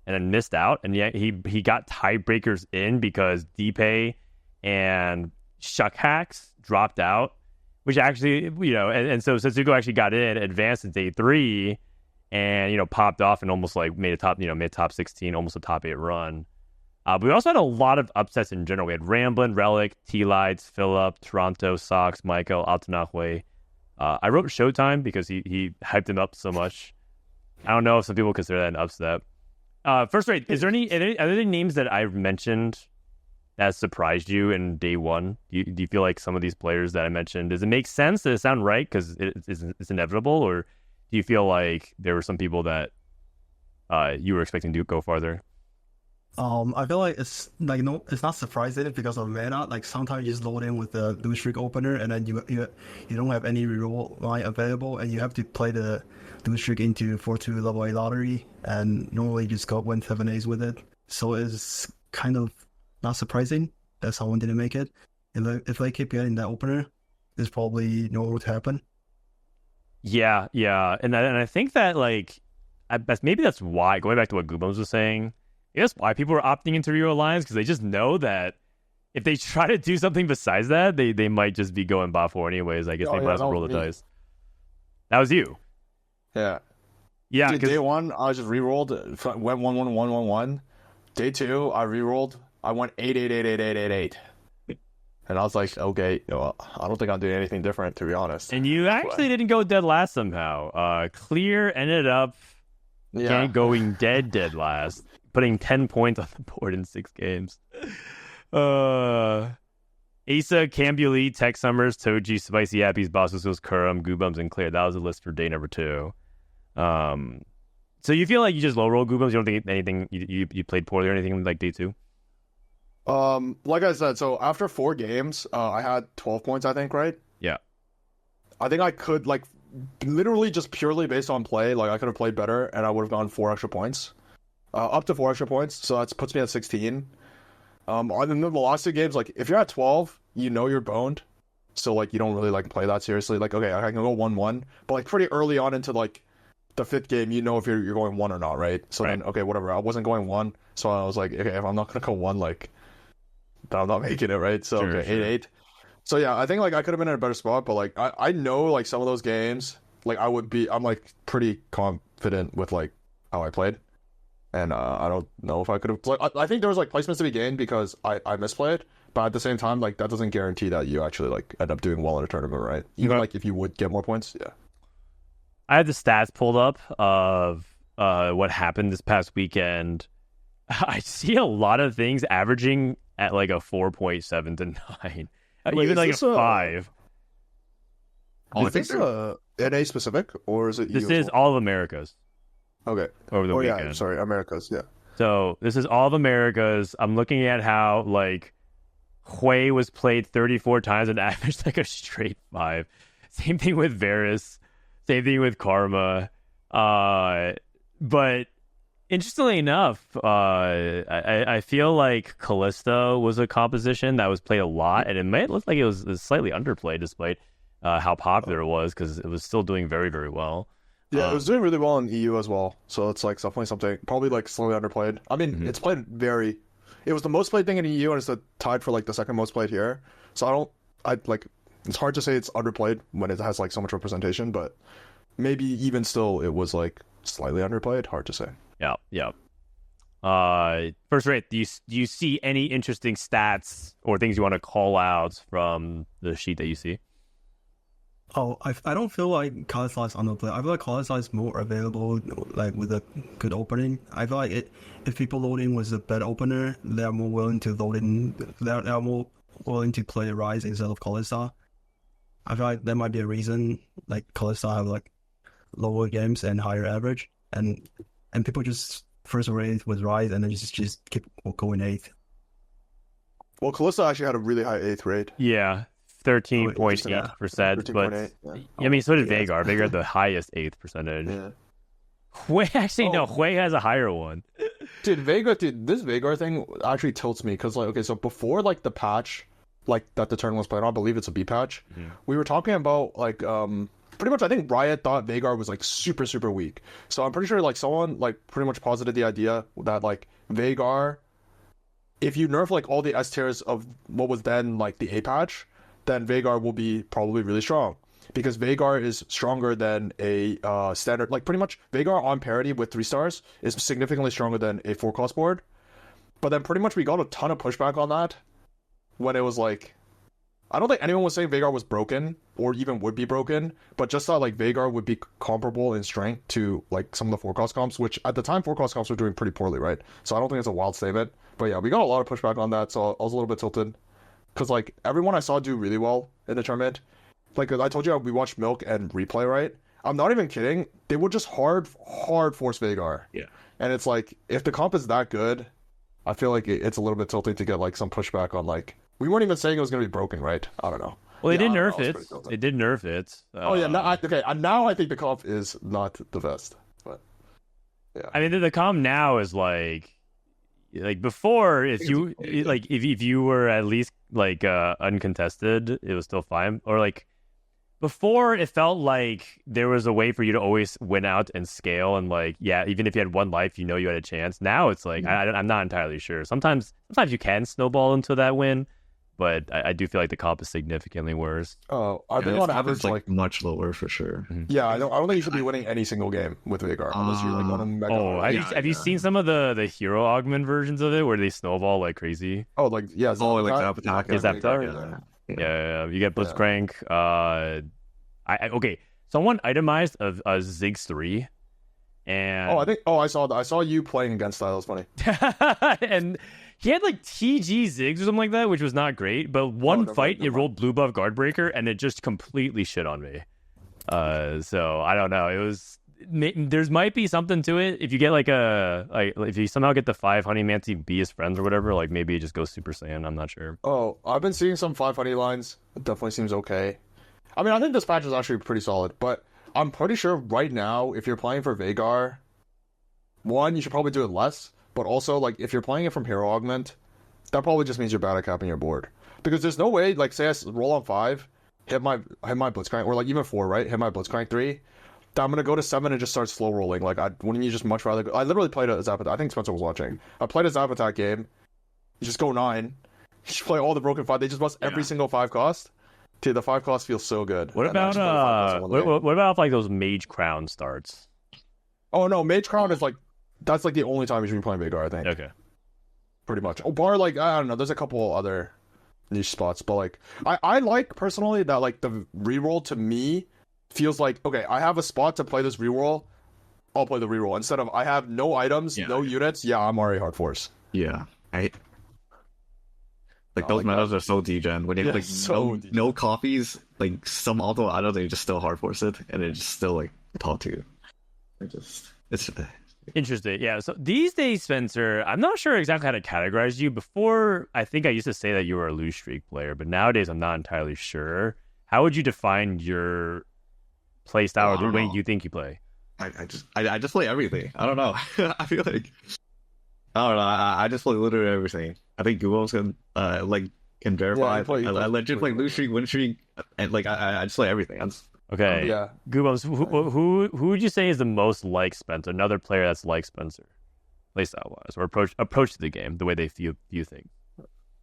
and then missed out, and yet he got tiebreakers in because Deepay and Shuckhacks dropped out, which actually, and so Setsuko actually got in, advanced to day 3, and popped off and almost like made top 16, almost a top 8 run. But we also had a lot of upsets in general. We had Ramblin', Relic, T-Lights, Phillip, Toronto, Sox, Michael, Altanahue. I wrote Showtime because he hyped him up so much. I don't know if some people consider that an upset. First rate, are there any names that I've mentioned that surprised you in day 1? Do you feel like some of these players that I mentioned, does it make sense? Does it sound right because it's inevitable, or do you feel like there were some people that you were expecting to go farther? I feel like it's like it's not surprising because of meta. Like sometimes you just load in with the lose streak opener, and then you don't have any reroll line available, and you have to play the lose streak into 4-2 level 8 lottery, and normally just go win 7 A's with it. So it's kind of not surprising that someone didn't make it. If they keep getting that opener, it's probably no what would happen. Yeah, and I think that maybe that's why, going back to what Guubums was saying. That's why people are opting into reroll lines, because they just know that if they try to do something besides that, they might just be going bot 4 anyways. I guess they might as well roll the dice. That was you. Yeah. Yeah. Day 1, I just rerolled, went 1-1-1-1-1. Day 2, I rerolled, I went 8-8-8-8-8-8-8. And I was like, okay, well, I don't think I'm doing anything different, to be honest. And you actually didn't go dead last somehow. Clear ended up going dead last, putting 10 points on the board in 6 games. Asa, Cambuli, Tech Summers, Toji, Spicy Yappies, Bossos, Kurum, Guubums, and Clear. That was the list for day number 2. So you feel like you just low roll Guubums? You don't think anything you played poorly or anything like day 2? Like I said, so after 4 games, I had 12 points, I think, right? Yeah. I think I could, like, literally just purely based on play, like, I could have played better, and I would have gone 4 extra points. Up to 4 extra points, so that puts me at 16. And then the last 2 games, like, if you're at 12, you know you're boned, so, like, you don't really, like, play that seriously. Like, okay, I can go 1-1, but, like, pretty early on into, like, the 5th game, you know if you're going 1 or not, right? So then, okay, whatever, I wasn't going 1, so I was like, okay, if I'm not gonna go 1, like, I'm not making it, right? So, sure, okay, 8-8. So, yeah, I think, like, I could have been in a better spot, but, like, I know, like, some of those games, like, I'm, like, pretty confident with, like, how I played. And I don't know if I could have... Like, I think there was, like, placements to be gained because I misplayed, but at the same time, like, that doesn't guarantee that you actually, like, end up doing well in a tournament, right? Even, like, if you would get more points, yeah. I had the stats pulled up of what happened this past weekend. I see a lot of things averaging at like a 4.7 to 9. Wait, even like a 5. Is this NA specific, or is it This EU is all of Americas. Okay. Over the weekend. Yeah, sorry, Americas, yeah. So this is all of Americas. I'm looking at how like Hui was played 34 times and averaged like a straight 5. Same thing with Varus. Same thing with Karma. But interestingly enough, I feel like Callisto was a composition that was played a lot, and it might look like it was slightly underplayed despite how popular it was, because it was still doing very, very well. Yeah, it was doing really well in EU as well, so it's like definitely something, probably like slightly underplayed. I mean, it's played it was the most played thing in EU, and it's tied for like the second most played here. So it's hard to say it's underplayed when it has like so much representation, but maybe even still it was like slightly underplayed. Hard to say. Yeah. First rate, do you see any interesting stats or things you want to call out from the sheet that you see? Oh, I don't feel like Kalista is underplayed. I feel like Kalista is more available, like with a good opening. I feel like if people load in with a better opener, they're more willing to load in. They're more willing to play Rise instead of Kalista. I feel like there might be a reason like Kalista have like lower games and higher average, and people just first rate with Rise and then just keep going 8th. Well, Callisto actually had a really high 8th rate. Yeah, 13.8%. But yeah. I mean, so did Veigar. Veigar had the highest 8th percentage. Yeah. Hui has a higher one. Dude, this Veigar thing actually tilts me because, like, okay, so before like the patch, like that the tournament was playing on, I believe it's a B patch. We were talking about like pretty much, I think Riot thought Veigar was like super, super weak. So I'm pretty sure like someone like pretty much posited the idea that like Veigar, if you nerf like all the S tiers of what was then like the A patch, then Veigar will be probably really strong. Because Veigar is stronger than a standard, like pretty much Veigar on parity with 3 stars is significantly stronger than a 4-cost board. But then pretty much we got a ton of pushback on that when it was like, I don't think anyone was saying Veigar was broken or even would be broken, but just thought like Veigar would be comparable in strength to like some of the 4-cost comps, which at the time 4-cost comps were doing pretty poorly, right? So I don't think it's a wild statement. But yeah, we got a lot of pushback on that, so I was a little bit tilted. Because like everyone I saw do really well in the tournament. Like I told you, we watched Milk and Replay, right? I'm not even kidding. They would just hard force Veigar. Yeah. And it's like, if the comp is that good, I feel like it's a little bit tilting to get like some pushback on like, we weren't even saying it was going to be broken, right? I don't know. Well, they did nerf it. They did nerf it. Oh yeah, now I think the comp is not the best. But yeah. I mean, the comp now is like before, if you were at least like uncontested, it was still fine. Or like before, it felt like there was a way for you to always win out and scale, and like, yeah, even if you had 1 life, you know you had a chance. Now it's like I'm not entirely sure. Sometimes you can snowball into that win, but I do feel like the comp is significantly worse. Oh, I think on average, like much lower for sure. yeah, I don't think you should be winning any single game with Veigar unless you're like on a mega. Oh, have you seen some of the hero augment versions of it where they snowball like crazy? Oh, like yeah, like Zap Attack. Is that yeah, you get Blitzcrank. Okay, someone itemized a Ziggs 3. And I saw you playing against that. That was funny. And he had like TG Ziggs or something like that, which was not great. But one fight, it rolled blue buff Guardbreaker, and it just completely shit on me. So I don't know. It was there's might be something to it if you get if you somehow get the 5 Honey Mancy Beast friends or whatever. Like maybe it just goes Super Saiyan. I'm not sure. Oh, I've been seeing some 5 Honey lines. It definitely seems okay. I mean, I think this patch is actually pretty solid, but I'm pretty sure right now, if you're playing for Veigar, one, you should probably do it less, but also, like, if you're playing it from Hero Augment, that probably just means you're bad at capping your board. Because there's no way, like, say I roll on 5, hit my Blitzcrank, or, like, even 4, right? Hit my Blitzcrank 3, then I'm going to go to 7 and just start slow rolling. Like, wouldn't you just much rather go... I literally played a Zap Attack. I think Spencer was watching. I played a Zap Attack game. You just go 9. You just play all the broken 5. They just bust every single 5 cost. Dude, the 5 cost feels so good. What about what about like those Mage Crown starts? Oh no, Mage Crown is like that's like the only time you should be playing Veigar, I think. Okay. Pretty much. Oh, bar like I don't know, there's a couple other niche spots, but like I like personally that like the reroll to me feels like okay, I have a spot to play this reroll, I'll play the reroll. Instead of I have no items, no units, I'm already hard force. Yeah. Like those metas are so degen when you no copies, like some auto items they just still hard force it and it's just still like taught to you. It's interesting. Yeah. So these days, Spencer, I'm not sure exactly how to categorize you. Before, I think I used to say that you were a lose streak player, but nowadays I'm not entirely sure. How would you define your play style or the way you think you play? I just play everything. I don't know. I feel like I don't know. I just play literally everything. I think Guubums can verify. I legit play lose streak, win streak, and like I just play everything. Okay. Yeah. Guubums, who would you say is the most like Spencer? Another player that's like Spencer, playstyle wise, or approach to the game, the way they view things.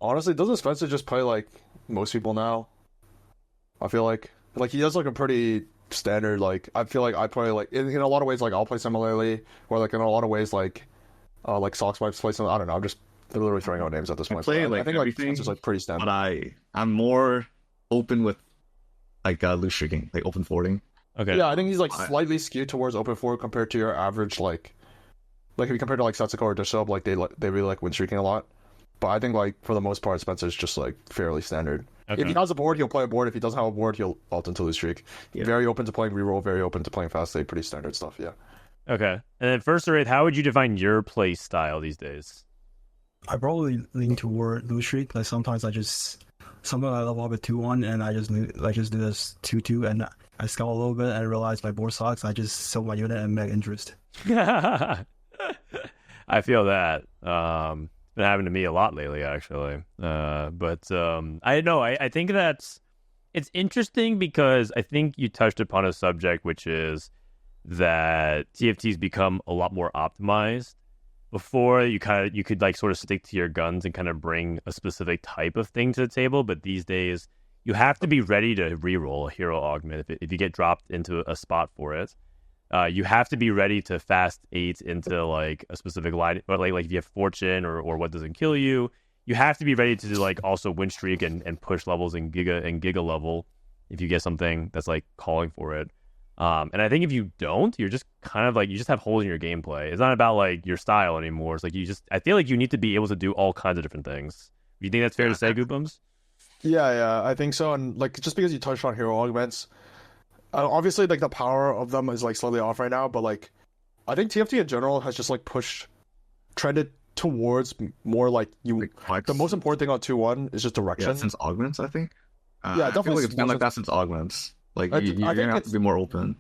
Honestly, doesn't Spencer just play like most people now? I feel like he does like a pretty standard. Like I feel like I play like in a lot of ways like I'll play similarly, or like in a lot of ways like Sox might play something. I don't know. I'm just literally throwing out names at this point. I think like Spencer's like pretty standard. But I'm more open with like loose streaking, like open forwarding. Okay. Yeah, I think he's like slightly skewed towards open forward compared to your average like if you compare to like Setsuko or Dishub, like they really like win streaking a lot. But I think like for the most part, Spencer's just like fairly standard. Okay. If he has a board, he'll play a board. If he doesn't have a board, he'll alt into lose streak. Yeah. Very open to playing reroll, very open to playing fast state, pretty standard stuff. Yeah. Okay. And then first or eighth, how would you define your play style these days? I probably lean toward lose streak. Like sometimes I level up at 2-1 and I just do this 2-2 and I scout a little bit and I realize my board sucks. I just sell my unit and make interest. I feel that. It's been happening to me a lot lately, actually. But I know I think it's interesting because I think you touched upon a subject, which is that TFT's become a lot more optimized. Before you could like sort of stick to your guns and kind of bring a specific type of thing to the table, but these days you have to be ready to reroll a hero augment if you get dropped into a spot for it. You have to be ready to fast 8 into like a specific line, or like if you have fortune or what doesn't kill you. You have to be ready to like also win streak and push levels and giga level if you get something that's like calling for it. And I think if you don't, you're just kind of like, you just have holes in your gameplay. It's not about like your style anymore. It's like I feel like you need to be able to do all kinds of different things. Do you think that's fair to say, Guubums? Yeah, I think so. And like, just because you touched on hero augments, obviously like the power of them is like slightly off right now, but like, I think TFT in general has just like trended towards more like the most important thing on 2-1 is just direction. Yeah, since augments, I think. Yeah, definitely. I feel like it's been like that since augments. Like you're gonna have to be more open.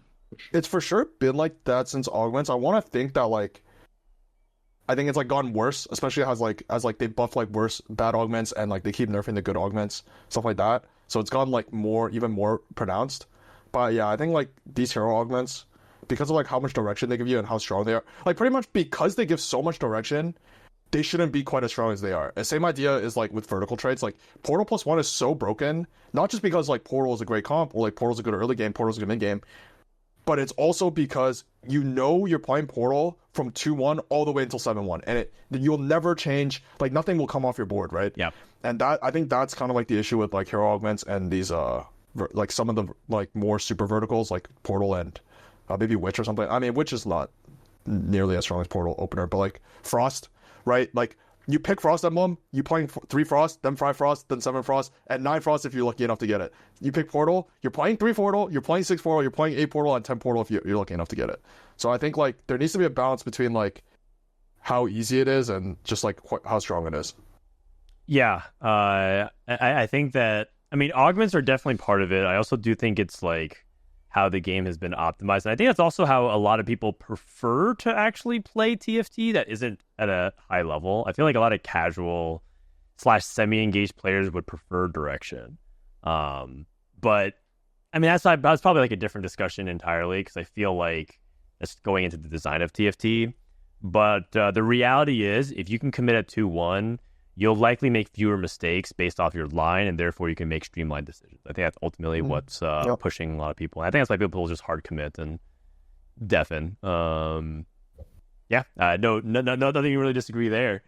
It's for sure been like that since augments. I want to think that like, I think it's like gotten worse, especially as they buff like worse bad augments and like they keep nerfing the good augments, stuff like that. So it's gotten like even more pronounced. But yeah, I think like these hero augments, because of like how much direction they give you and how strong they are, like pretty much because they give so much direction, they shouldn't be quite as strong as they are. And same idea is like with vertical trades. Like Portal +1 is so broken, not just because like Portal is a great comp or like Portal's a good early game, Portal's a good mid game, but it's also because you're playing Portal from 2-1 all the way until 7-1, and you'll never change. Like nothing will come off your board, right? Yeah. And that, I think that's kind of like the issue with like hero augments and these like some of the like more super verticals like Portal and maybe Witch or something. I mean, Witch is not nearly as strong as Portal opener, but like Frost, right? Like you pick Frost Emblem, you playing 3 Frost, then 5 Frost, then 7 Frost, and 9 Frost if you're lucky enough to get it. You pick Portal, you're playing 3 Portal, you're playing 6 Portal, you're playing 8 Portal, and 10 Portal if you're lucky enough to get it. So I think like there needs to be a balance between like how easy it is and just like how strong it is. Yeah, I think that, I mean, augments are definitely part of it. I also do think it's like how the game has been optimized. And I think that's also how a lot of people prefer to actually play TFT that isn't at a high level. I feel like a lot of casual / semi-engaged players would prefer direction. But I mean, that's probably like a different discussion entirely, because I feel like that's going into the design of TFT. But the reality is, if you can commit at 2-1, you'll likely make fewer mistakes based off your line, and therefore you can make streamlined decisions. I think that's ultimately what's pushing a lot of people. And I think that's why people just hard commit and deafen. No, nothing you really disagree there.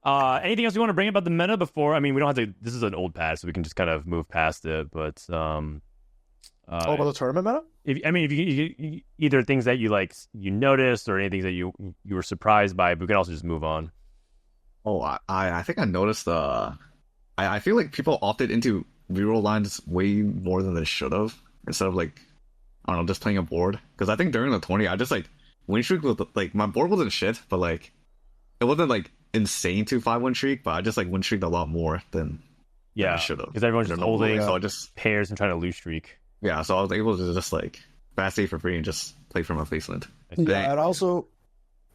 Anything else you want to bring about the meta before? I mean, we don't have to. This is an old patch, so we can just kind of move past it. But about the tournament meta? If you either things that you noticed, or anything that you were surprised by, but we can also just move on. Oh, I think I noticed I feel like people opted into reroll lines way more than they should have, instead of like, I don't know, just playing a board. Because I think during the 20, I just like win streak with like, my board wasn't shit, but like it wasn't like insane to 5-1 streak, but I just like win streaked a lot more than I should have. Because everyone's just holding so I just pairs and trying to lose streak. Yeah, so I was able to just like fast save for free and just play from a faceland. Yeah, and also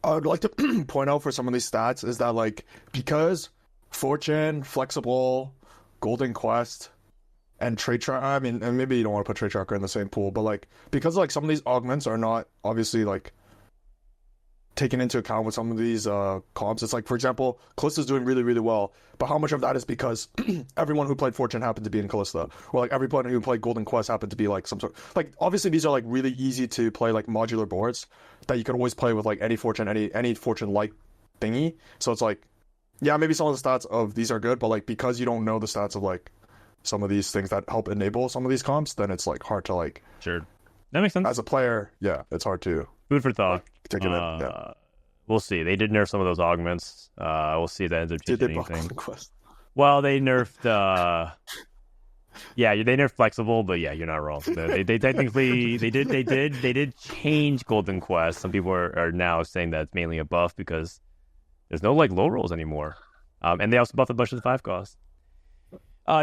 I would like to point out for some of these stats is that like, because Fortune, Flexible, Golden Quest, and Trade Tracker, I mean, and maybe you don't want to put Trade Tracker in the same pool, but like, because like some of these augments are not obviously like taken into account with some of these comps. It's like, for example, Callista's doing really, really well, but how much of that is because everyone who played Fortune happened to be in Callista, or like everyone who played Golden Quest happened to be like some sort, like obviously these are like really easy to play like modular boards that you could always play with like any Fortune, any Fortune like thingy. So it's like, yeah, maybe some of the stats of these are good, but like because you don't know the stats of like some of these things that help enable some of these comps, then it's like hard to like, sure, that makes sense. As a player, yeah, it's hard to food for thought. Take it in. Yeah. We'll see. They did nerf some of those augments. We'll see if that ends up changing anything. Quest? Well, they nerfed. They nerfed Flexible, but yeah, you're not wrong. They technically they did change Golden Quest. Some people are now saying that it's mainly a buff because there's no like low rolls anymore, and they also buffed a bunch of the 5 costs.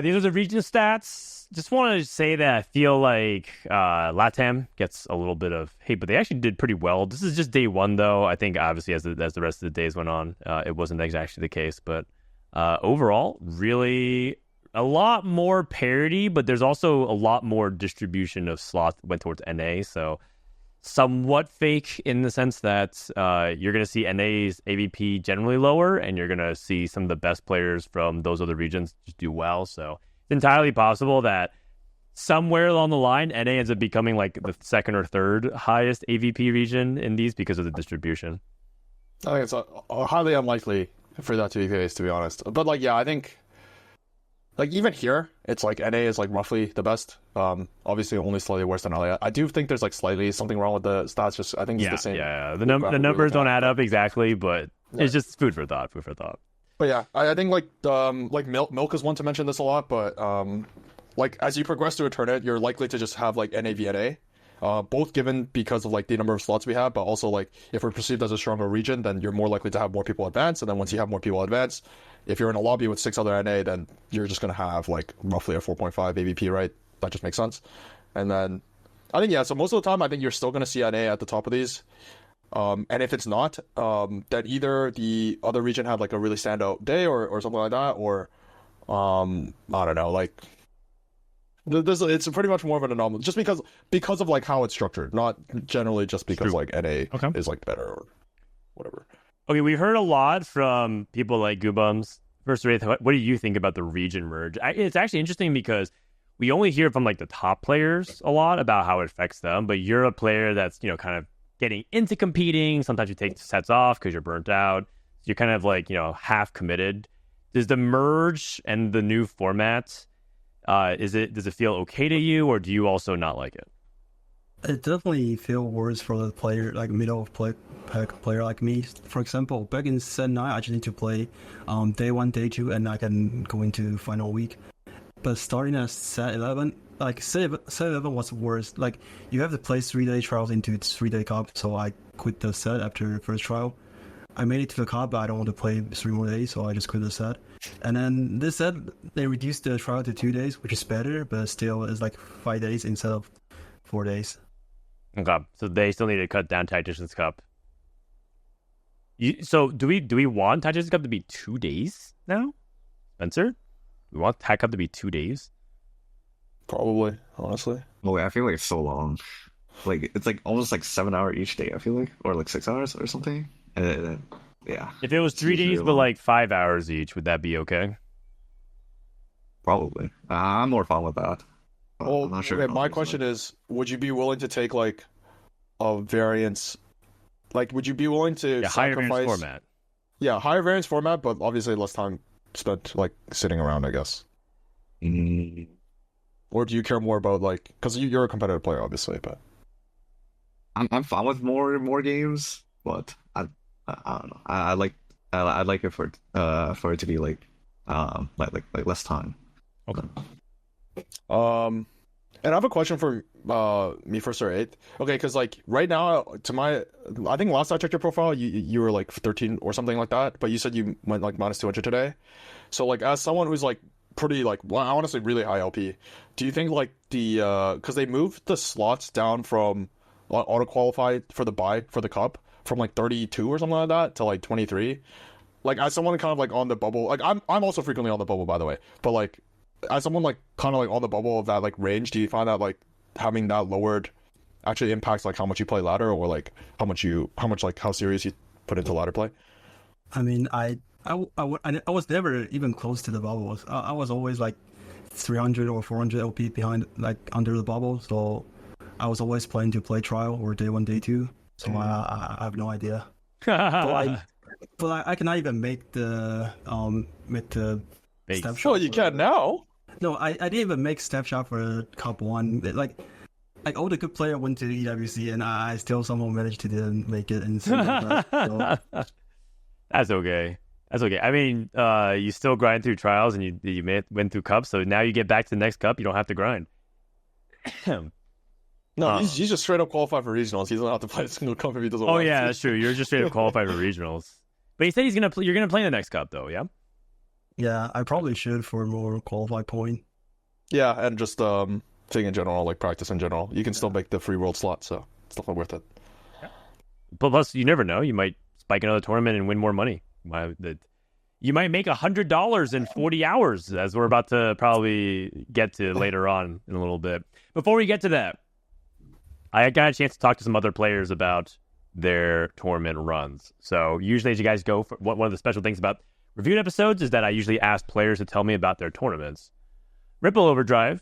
These are the region stats. Just want to say that I feel like LATAM gets a little bit of hate, but they actually did pretty well. This is just day 1, though. I think obviously as the rest of the days went on, it wasn't exactly the case. But overall, really a lot more parity, but there's also a lot more distribution of slots that went towards NA. So somewhat fake in the sense that you're going to see NA's AVP generally lower, and you're going to see some of the best players from those other regions just do well. So it's entirely possible that somewhere along the line, NA ends up becoming like the 2nd or 3rd highest AVP region in these because of the distribution. I think it's highly unlikely for that to be the case, to be honest. But like, yeah, I think like even here, it's like NA is like roughly the best. Obviously only slightly worse than LA. I do think there's like slightly something wrong with the stats. Just I think it's the same. Yeah. The numbers don't add up exactly, but it's just food for thought. But yeah, I think like Milk is one to mention this a lot, but like as you progress through a tournament, you're likely to just have like NA v NA. Both given because of like the number of slots we have, but also like if we're perceived as a stronger region, then you're more likely to have more people advance, and then once you have more people advance, if you're in a lobby with 6 other NA, then you're just gonna have like roughly a 4.5 AVP, right? That just makes sense. And then I think so most of the time I think you're still gonna see NA at the top of these. And if it's not, then either the other region had like a really standout day or something like that, or I don't know, like it's pretty much more of an anomaly just because of like how it's structured, not generally just because like NA is like better or whatever. Okay, we heard a lot from people like Guubums. First Wraith, what do you think about the region merge? It's actually interesting because we only hear from like the top players a lot about how it affects them, but you're a player that's, you know, kind of getting into competing. Sometimes you take sets off because you're burnt out. So you're kind of like, you know, half committed. Does the merge and the new format, does it feel okay to you, or do you also not like it? It definitely feels worse for the player, like middle of pack player like me. For example, back in set 9, I just need to play day 1, day 2, and I can go into final week. But starting at set 11, like set 11 was worse. Like you have to play 3-day trials into 3-day cup, so I quit the set after the first trial. I made it to the cup, but I don't want to play 3 more days, so I just quit the set. And then this set, they reduced the trial to 2 days, which is better, but still it's like 5 days instead of 4 days. Okay, so they still need to cut down Tactician's Cup. So do we want Tactician's Cup to be 2 days now, Spencer? We want Tac Cup to be 2 days? Probably, honestly. Well, I feel like it's so long. Like it's like almost like 7 hours each day. I feel like, or like 6 hours or something. Yeah. If it was 3 days, but like 5 hours each, would that be okay? Probably. I'm more fun with that. Well, I'm not sure. okay, my question is, would you be willing to take like a variance? Like, would you be willing to higher sacrifice variance format? Yeah, higher variance format, but obviously less time spent like sitting around, I guess. Mm. Or do you care more about like, because you're a competitive player, obviously, but I'm fine with more games, but I don't know. I like it for it to be like less time. Okay. And I have a question for me1stor8th. Okay, because like right now, I think last I checked your profile, you were like 13 or something like that, but you said you went like minus 200 today. So like as someone who's like pretty like, well, I want to say really high LP, do you think like because they moved the slots down from auto qualified for the buy for the cup from like 32 or something like that to like 23? Like as someone kind of like on the bubble, like I'm also frequently on the bubble, by the way, but like as someone like kind of like on the bubble of that like range, do you find that like having that lowered actually impacts like how much you play ladder, or like how much like how serious you put into ladder play? I mean, I was never even close to the bubbles. I was always like 300 or 400 LP behind, like under the bubble. So I was always playing to play trial or day 1, day 2. So I have no idea. But I cannot even make the step shot. Well, you can now. No, I didn't even make step shot for Cup 1. Like all the good player went to EWC, and I still somehow managed to didn't make it. And so. That's okay. That's okay. I mean, you still grind through trials, and you went through cups, so now you get back to the next cup. You don't have to grind. No, he's just straight up qualified for regionals. He doesn't have to play a single cup if he doesn't. Oh yeah, that's true. You're just straight up qualified for regionals. But he said you're gonna play in the next cup though, yeah? Yeah, I probably should for more qualified point. Yeah, and just thing in general, like practice in general. You can still make the free world slot, so it's definitely worth it. Yeah. But plus, you never know. You might spike another tournament and win more money. You might make $100 in 40 hours, as we're about to probably get to later on in a little bit. Before we get to that, I got a chance to talk to some other players about their tournament runs. So usually as you guys go, one of the special things about reviewed episodes is that I usually ask players to tell me about their tournaments. Ripple Overdrive,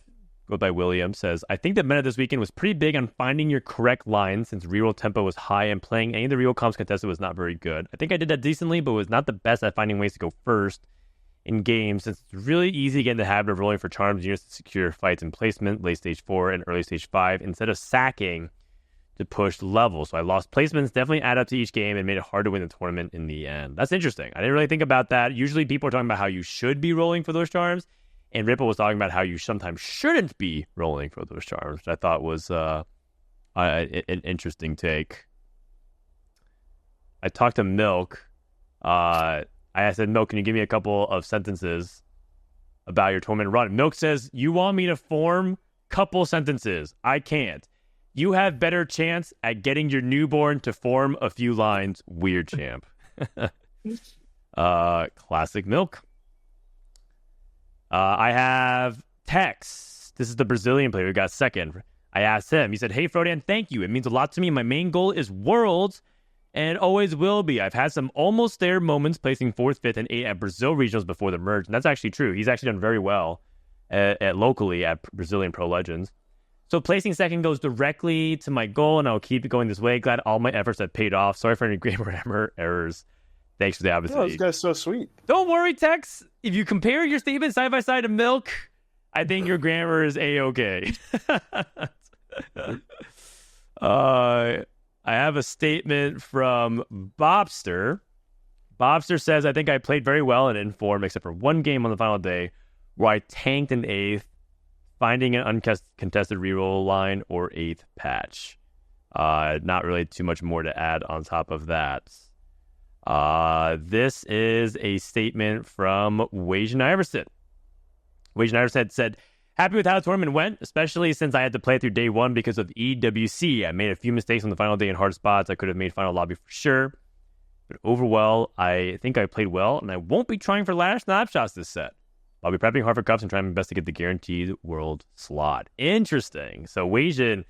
go by William, says, I think the meta this weekend was pretty big on finding your correct line since reroll tempo was high and playing any of the reroll comps contested was not very good. I think I did that decently, but was not the best at finding ways to go first in games since it's really easy to get in the habit of rolling for charms units to secure fights and placement, late stage 4 and early stage 5, instead of sacking to push level. So I lost placements, definitely add up to each game, and made it hard to win the tournament in the end. That's interesting. I didn't really think about that. Usually people are talking about how you should be rolling for those charms, and Ripple was talking about how you sometimes shouldn't be rolling for those charms, which I thought was an interesting take. I talked to Milk. I said, Milk, can you give me a couple of sentences about your tournament run? Milk says, you want me to form couple sentences. I can't. You have better chance at getting your newborn to form a few lines. Weird champ. Classic Milk. I have Tex. This is the Brazilian player who got second. I asked him. He said, hey, Frodan, thank you. It means a lot to me. My main goal is Worlds, and always will be. I've had some almost there moments, placing 4th, 5th, and 8th at Brazil regionals before the merge, and that's actually true. He's actually done very well at locally at Brazilian Pro Legends. So placing second goes directly to my goal, and I'll keep it going this way. Glad all my efforts have paid off. Sorry for any grammar errors. Thanks for the opportunity. Oh, this guy's so sweet. Don't worry, Tex. If you compare your statement side by side to Milk, I think your grammar is A-okay. I have a statement from Bobster. Bobster says, I think I played very well and in form, except for one game on the final day where I tanked an 8th, finding an uncontested reroll line or 8th patch. Not really too much more to add on top of that. This is a statement from Wajan Iverson. Wajan Iverson said, happy with how the tournament went, especially since I had to play through day 1 because of EWC. I made a few mistakes on the final day in hard spots. I could have made final lobby for sure. But overall, I think I played well, and I won't be trying for ladder snapshots this set. I'll be prepping hard for cups and trying my best to get the guaranteed world slot. Interesting. So Wajan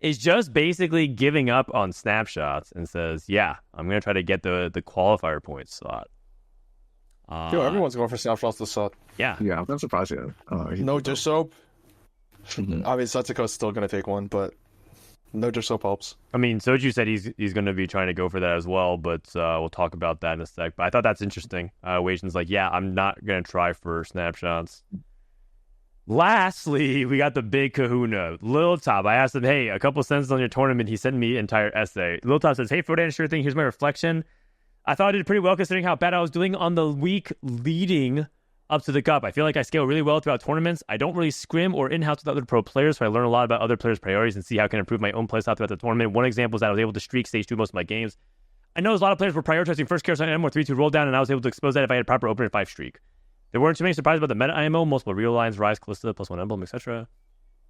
is just basically giving up on snapshots and says, yeah, I'm going to try to get the qualifier point slot. Yo, everyone's going for snapshots this set. Yeah. Yeah, I'm not surprised yet. No dish soap. I mean, Setsuko's still going to take one, but no dish soap helps. I mean, Soju said he's going to be trying to go for that as well, but we'll talk about that in a sec. But I thought that's interesting. Wajan's like, yeah, I'm not going to try for snapshots. Lastly, we got the big kahuna, Lil Top. I asked him, hey, a couple sentences on your tournament. He sent me an entire essay. Lil Top says, hey, Fodan, sure thing. Here's my reflection. I thought I did pretty well considering how bad I was doing on the week leading up to the cup. I feel like I scale really well throughout tournaments. I don't really scrim or in-house with other pro players, so I learn a lot about other players' priorities and see how I can improve my own playstyle throughout the tournament. One example is that I was able to streak stage 2 most of my games. I know a lot of players were prioritizing first Chaos IM or 3-2 roll down, and I was able to expose that if I had proper opener 5 streak. There weren't too many surprises about the meta IMO, multiple real lines, Rise, Callista, +1 emblem, etc.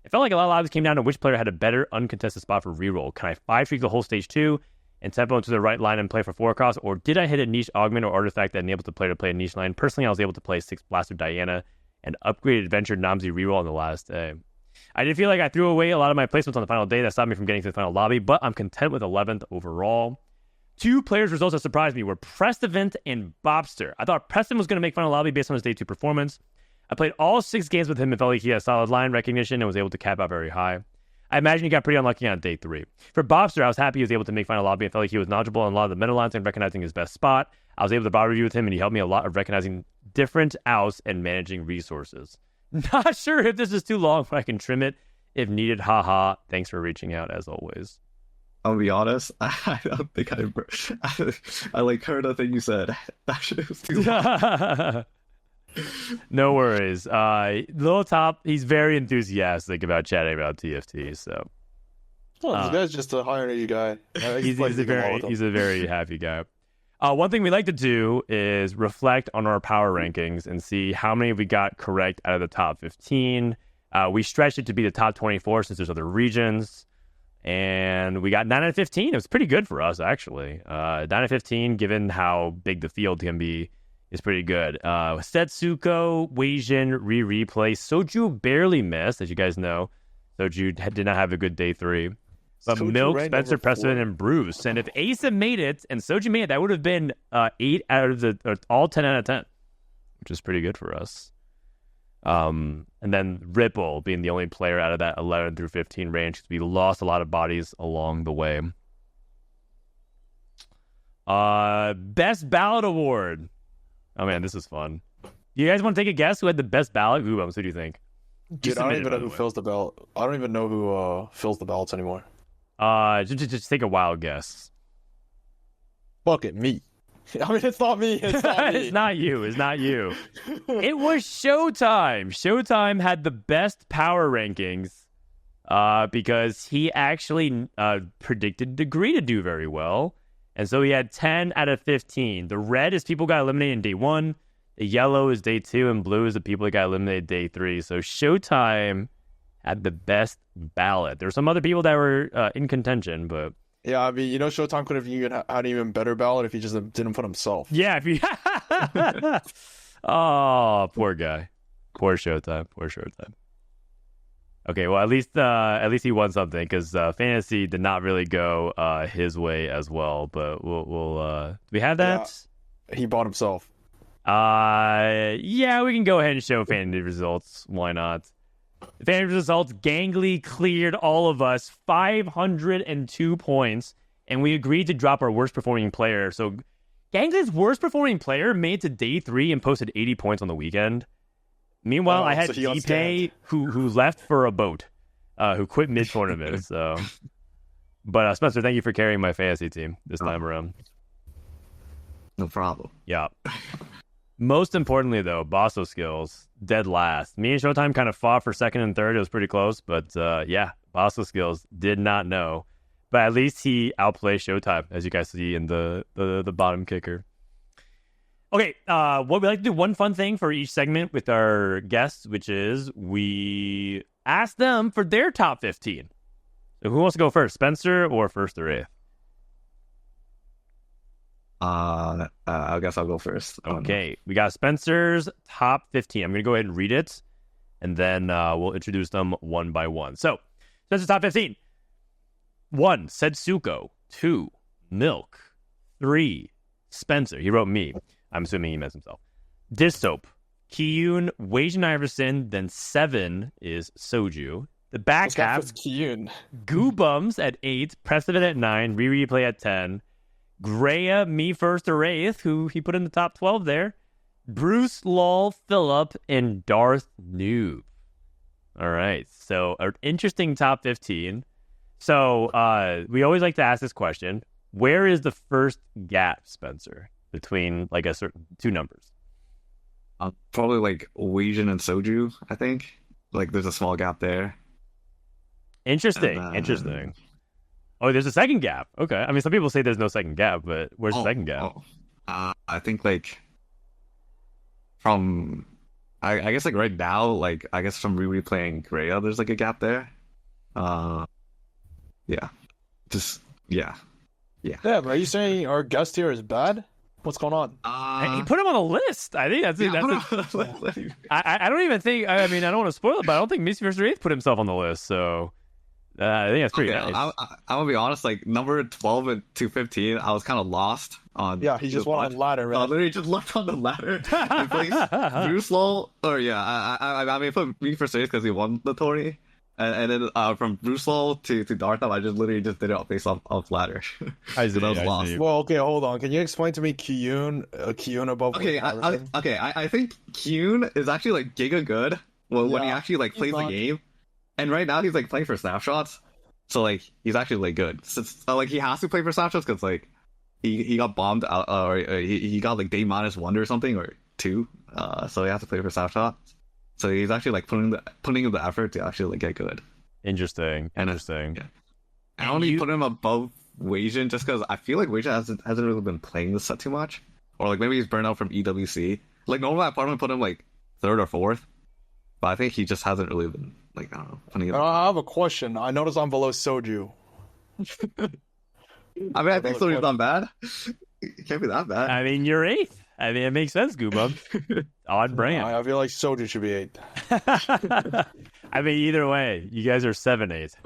It felt like a lot of lives came down to which player had a better uncontested spot for reroll. Can I 5 streak the whole stage 2 and tempo into the right line and play for 4 across, or did I hit a niche augment or artifact that enabled the player to play a niche line? Personally, I was able to play 6 Blaster Diana and upgraded Adventure Namzi reroll on the last day. I did feel like I threw away a lot of my placements on the final day that stopped me from getting to the final lobby, but I'm content with 11th overall. 2 players' results that surprised me were Prestivant and Bobster. I thought Preston was going to make final lobby based on his day 2 performance. I played all 6 games with him and felt like he had solid line recognition and was able to cap out very high. I imagine he got pretty unlucky on day 3. For Bobster, I was happy he was able to make final lobby and felt like he was knowledgeable on a lot of the meta lines and recognizing his best spot. I was able to bot review with him, and he helped me a lot of recognizing different outs and managing resources. Not sure if this is too long, but I can trim it if needed. Haha. Thanks for reaching out, as always. I'll be honest, I don't think I like heard a thing you said. That shit was too long. No worries. Little Top, he's very enthusiastic about chatting about TFT, so this guy's just a higher you guy. He's a very happy guy. One thing we like to do is reflect on our power rankings and see how many we got correct out of the top 15. We stretched it to be the top 24 since there's other regions. And we got 9 out of 15. It was pretty good for us, actually. 9 out of 15, given how big the field can be, is pretty good. Setsuko, Wajan, replay. Soju barely missed, as you guys know. Soju did not have a good day 3. But Soju Milk, Spencer, Preston, and Bruce. And if Asa made it and Soju made it, that would have been 8 out of all 10 out of 10, which is pretty good for us. And then Ripple being the only player out of that 11 through 15 range because we lost a lot of bodies along the way. Best Ballot Award. Oh man, this is fun. Do you guys want to take a guess who had the best ballot? Guubums, who do you think? Dude, I don't even know who fills the ballot. I don't even know who fills the ballots anymore. Just take a wild guess. Fuck it, me. I mean, it's not me. It's not me. It's not you. It's not you. It was Showtime. Showtime had the best power rankings because he actually predicted Degree to do very well. And so he had 10 out of 15. The red is people got eliminated in day 1. The yellow is day 2. And blue is the people that got eliminated day 3. So Showtime had the best ballot. There were some other people that were in contention, but... Yeah, I mean, Showtime could have had an even better ballot if he just didn't put himself. Yeah, if he... Oh, poor guy. Poor Showtime. Okay, well at least he won something because fantasy did not really go his way as well. But we'll do we have that? Yeah, he bought himself. Yeah, we can go ahead and show fantasy results. Why not? Fantasy results: Gangly cleared all of us 502 points, and we agreed to drop our worst performing player. So Gangly's worst performing player made it to day 3 and posted 80 points on the weekend. Meanwhile, I had DPay who left for a boat, who quit mid tournament. So, but Spencer, thank you for carrying my fantasy team this time around. No problem. Yeah. Most importantly, though, Basso skills dead last. Me and Showtime kind of fought for second and third. It was pretty close, but yeah, Basso skills did not know. But at least he outplayed Showtime, as you guys see in the bottom kicker. Okay, what we like to do, one fun thing for each segment with our guests, which is we ask them for their top 15. So who wants to go first, Spencer or first or eighth? I guess I'll go first. Okay, we got Spencer's top 15. I'm going to go ahead and read it, and then we'll introduce them one by one. So, Spencer's top 15. 1, Setsuko. 2, Milk. 3, Spencer. He wrote me. I'm assuming he meant himself. Dish Soap. Kiyun, Wajan Iverson. Then 7 is Soju. The back half, Kiyun. Guubums at 8. Precedent at 9. Replay at 10. Greya, me1stor8th, who he put in the top 12 there. Bruce, Lol, Phillip, and Darth Noob. All right, so an interesting top 15. So we always like to ask this question. Where is the first gap, Spencer, between like a certain 2 numbers? Probably like Wajan and Soju, I think. Like there's a small gap there. Interesting. Oh, there's a second gap. Okay. I mean, some people say there's no second gap, but where's the second gap? I think like from I guess like right now, like I guess from replaying Greya, there's like a gap there. Yeah. Yeah, but are you saying our guest here is bad? What's going on? He put him on the list. I think that's it. I don't even think. I mean, I don't want to spoil it, but I don't think me1stor8th put himself on the list. So I think that's pretty nice. I'm gonna be honest. Like number 12 and 215, I was kind of lost on. Yeah, he just went on the ladder. Right? I literally just looked on the ladder. Bruce Lowell, or yeah, I mean, put me1stor8th because he won the tourney. And then from Bruce Lowell to Dartham, I just literally just did it based off ladder. I was lost. Well, okay, hold on. Can you explain to me Kiyun above? Okay, I think Kiyun is actually like giga good when he actually like plays the game. And right now he's like playing for snapshots, so like he's actually like good. So like he has to play for snapshots because like he got bombed out, or he got like day -1 or something or 2. So he has to play for snapshots. So he's actually like putting in the effort to actually like get good. Interesting. Yeah. I only put him above Wajan just because I feel like Wajan hasn't really been playing this set too much, or like maybe he's burned out from EWC. Like normally I probably put him like 3rd or 4th, but I think he just hasn't really been like, I don't know. Putting I have a question. I noticed I'm below Soju. I mean, I think Soju's not bad. It can't be that bad. I mean, you're 8th. I mean, it makes sense, Guubums. Odd brand. I feel like Soju should be 8th. I mean, either way, you guys are 7-8.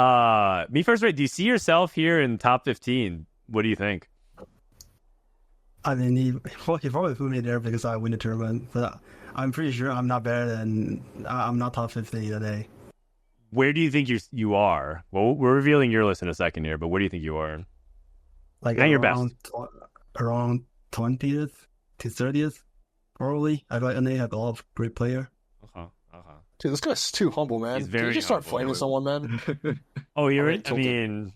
me1stor8th, do you see yourself here in top 15? What do you think? I mean, he probably put me there because I win the tournament, but I'm pretty sure I'm not better than I'm not top 15 today. Where do you think you are? Well, we're revealing your list in a second here, but where do you think you are? Like not your best. Around 20th to 30th, probably. I have a lot of great player. Dude, this guy's too humble, man. He's very Can you just start humble. flaming someone, man? Oh, I mean,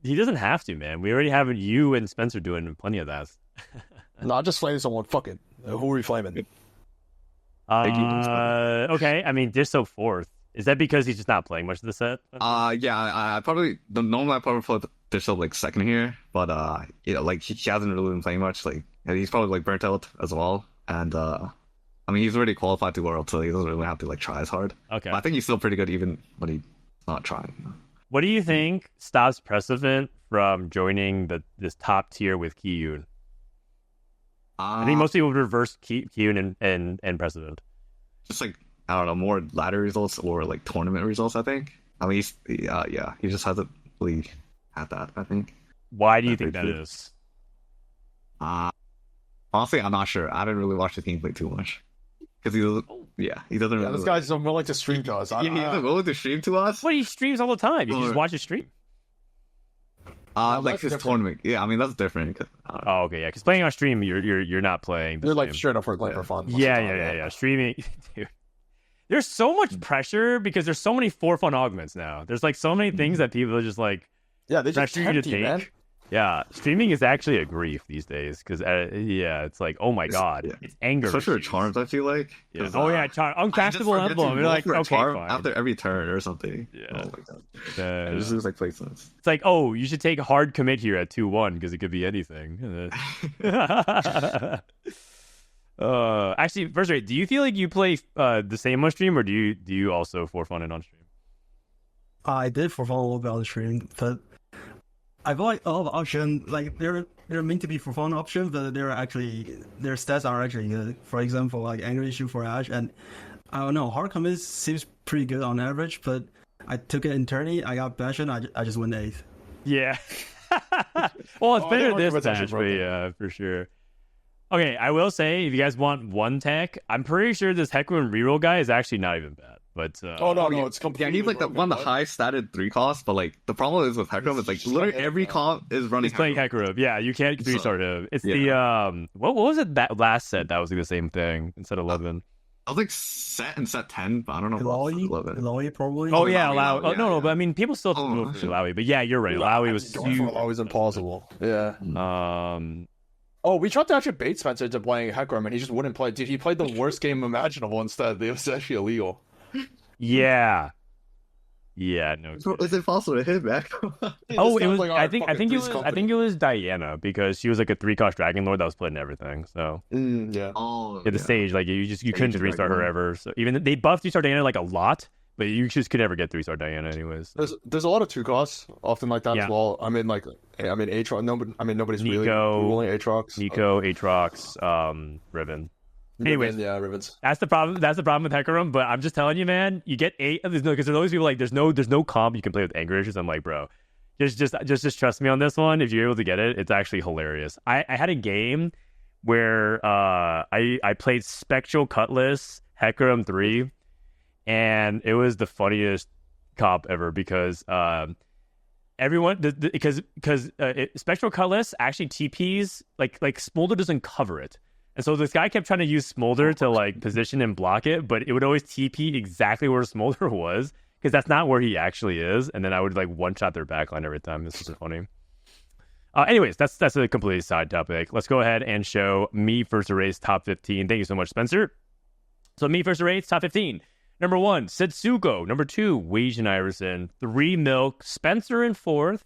he doesn't have to, man. We already have you and Spencer doing plenty of that. Nah, just flaming someone. Fuck it. Who are we flaming? Okay. I mean, Dish Soap 4th. Is that because he's just not playing much of the set? Yeah, I probably normally I probably put Dish Soap like 2nd here, but like he hasn't really been playing much. Like he's probably like burnt out as well, and I mean he's already qualified to World, so he doesn't really have to like try as hard. Okay, but I think he's still pretty good even when he's not trying. What do you think stops Precedent from joining this top tier with Kiyun? I think most people would reverse Kiyun and Precedent. Just like I don't know, more ladder results or like tournament results. I think. I mean, he just hasn't really had that. I think. Why do you think that is? Honestly, I'm not sure. I haven't really watched the gameplay too much because he doesn't Yeah, really. this guy's unwilling to stream to us. He isn't willing to stream to us. Well, he streams all the time. You can just watch his stream. Like his different. tournament. Yeah, I mean that's different. Oh, okay, yeah. Because playing on stream, you're not playing. They're like stream. straight up for playing for fun. Yeah. Streaming, dude. There's so much pressure because there's so many for fun augments now. There's like so many things that people are just like. Yeah, they just pressure you to tempt you, take. man. Yeah, streaming is actually a grief these days because it's like, oh my god, it's anger. Especially with issues. charms, I feel like. Yeah. Oh yeah, uncastable emblem. You're like, okay, charm fine. after every turn or something. Yeah. Oh my god. It just looks like placements. It's like, oh, you should take hard commit here at 2-1 because it could be anything. Actually, first rate, do you feel like you play the same on stream, or do you also for fun and on stream? I did for fun a little bit on the stream, but I feel like a lot of options, like they're meant to be for fun options, but their stats are actually good. For example, like angry issue for Ash, and I don't know, hard commit seems pretty good on average, but I took it in tourney, I got bashed, I just went 8th. Yeah. Well, it's better this commit's actually match, but broken. yeah, for sure. Okay, I will say, if you guys want one tech, I'm pretty sure this Heckman reroll guy is actually not even bad. But Oh no, it's Yeah, completely. he's like one of the high statted 3 costs, but like the problem is with Heckram is like literally every comp is running. he's playing Heckman. Yeah, you can't 3-star him. It's yeah. the what was it that last set that was like the same thing instead of 11? I was like set 10, but I don't know about set 11. Lowy probably. Oh yeah, Lowy, Lowy. Oh, yeah, no, yeah. but I mean, people still Oh, go for Lowy. But yeah, you're right. Lowy was always impossible. Yeah. Oh, we tried to actually bait Spencer to playing Heckram, and he just wouldn't play. Dude, he played the worst game imaginable instead. It was actually illegal. Yeah, no. Is it possible to hit back? Oh, it was. I think it was Diana because she was like a 3-cost Dragon Lord that was playing everything. So Yeah. Oh, the stage, like you couldn't 3-star her ever. So even they buffed 3-star Diana like a lot, but you just could never get 3-star Diana anyways. There's a lot of 2 costs often like that Yeah. as well. Nobody's really Nico, ruling Aatrox. Nico, Aatrox, Riven. Anyways, yeah, Rivens. That's the problem. That's the problem with Hecarim. But I'm just telling you, man. You get 8. Because there's always people like there's no comp you can play with anger issues. I'm like, bro, just trust me on this one. If you're able to get it, it's actually hilarious. I had a game where I played Spectral Cutlass Hecarim 3, and it was the funniest comp ever because everyone because Spectral Cutlass actually TPs like Smolder doesn't cover it. And so this guy kept trying to use Smolder to like position and block it, but it would always TP exactly where Smolder was because that's not where he actually is. And then I would like one-shot their backline every time. This was funny. Anyways, that's a completely side topic. Let's go ahead and show me1stor8th top 15. Thank you so much, Spencer. So me1stor8th top 15. Number 1, Setsuko. Number 2, Wajan Iverson. 3, Milk. Spencer in 4th.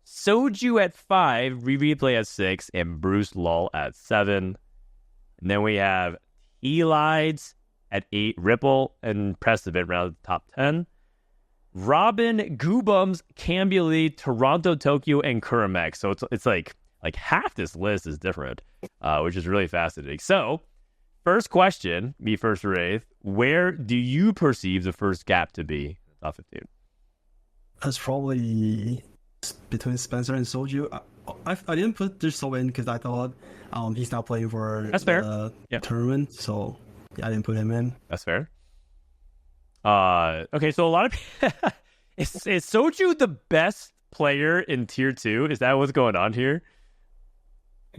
Soju at 5. Replay at 6. And Bruce Lull at 7. And then we have Elides at 8, Ripple, and Precedent around the top 10. Robin, Guubums, Cambuly, Toronto, Tokyo, and Kurimek. So it's like half this list is different, which is really fascinating. So, first question, me1stor8th, where do you perceive the first gap to be? Top 15. That's probably between Spencer and Soju. I didn't put this so in because I thought he's not playing for That's fair. the Yeah. tournament, so yeah, I didn't put him in. That's fair. Okay, so a lot of is Soju the best player in tier 2? Is that what's going on here?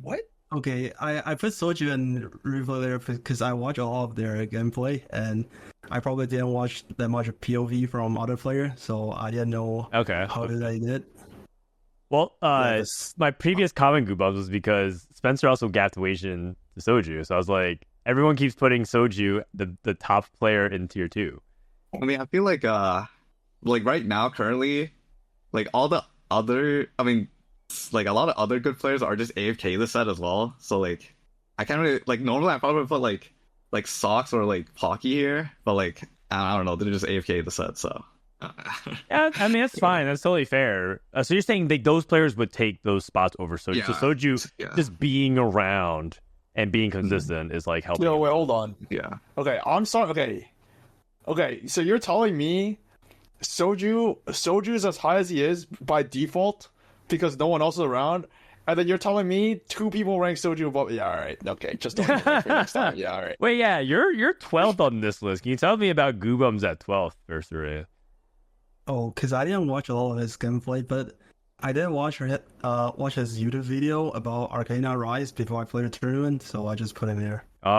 What? Okay, I put Soju and River there because I watch all of their gameplay, and I probably didn't watch that much POV from other players, so I didn't know how they did. Well, my previous comment Guubums was because Spencer also gapped Wajan to Soju, so I was like, everyone keeps putting Soju the top player in tier 2. I mean, I feel like right now currently, like all the other, I mean, like a lot of other good players are just AFK this set as well. So like, I can't really like normally I probably would put like Socks or like Pocky here, but like I don't know, they're just AFK the set. So Yeah, I mean that's fine. That's totally fair. So you're saying those players would take those spots over Soju? Yeah. So Soju just being around and being consistent is like helping. Yo, wait, hold on. Yeah. Okay, I'm sorry. Okay, Okay, so you're telling me Soju's as high as he is by default because no one else is around, and then you're telling me 2 people rank Soju above. Yeah, all right, okay, just don't rank me next time. Yeah, all right. Wait, yeah, you're 12th on this list. Can you tell me about Guubums at 12th, SpencerTFT? Oh, because I didn't watch a lot of his gameplay, but I did watch his YouTube video about Arcana Rise before I played the tournament, so I just put him there. Oh,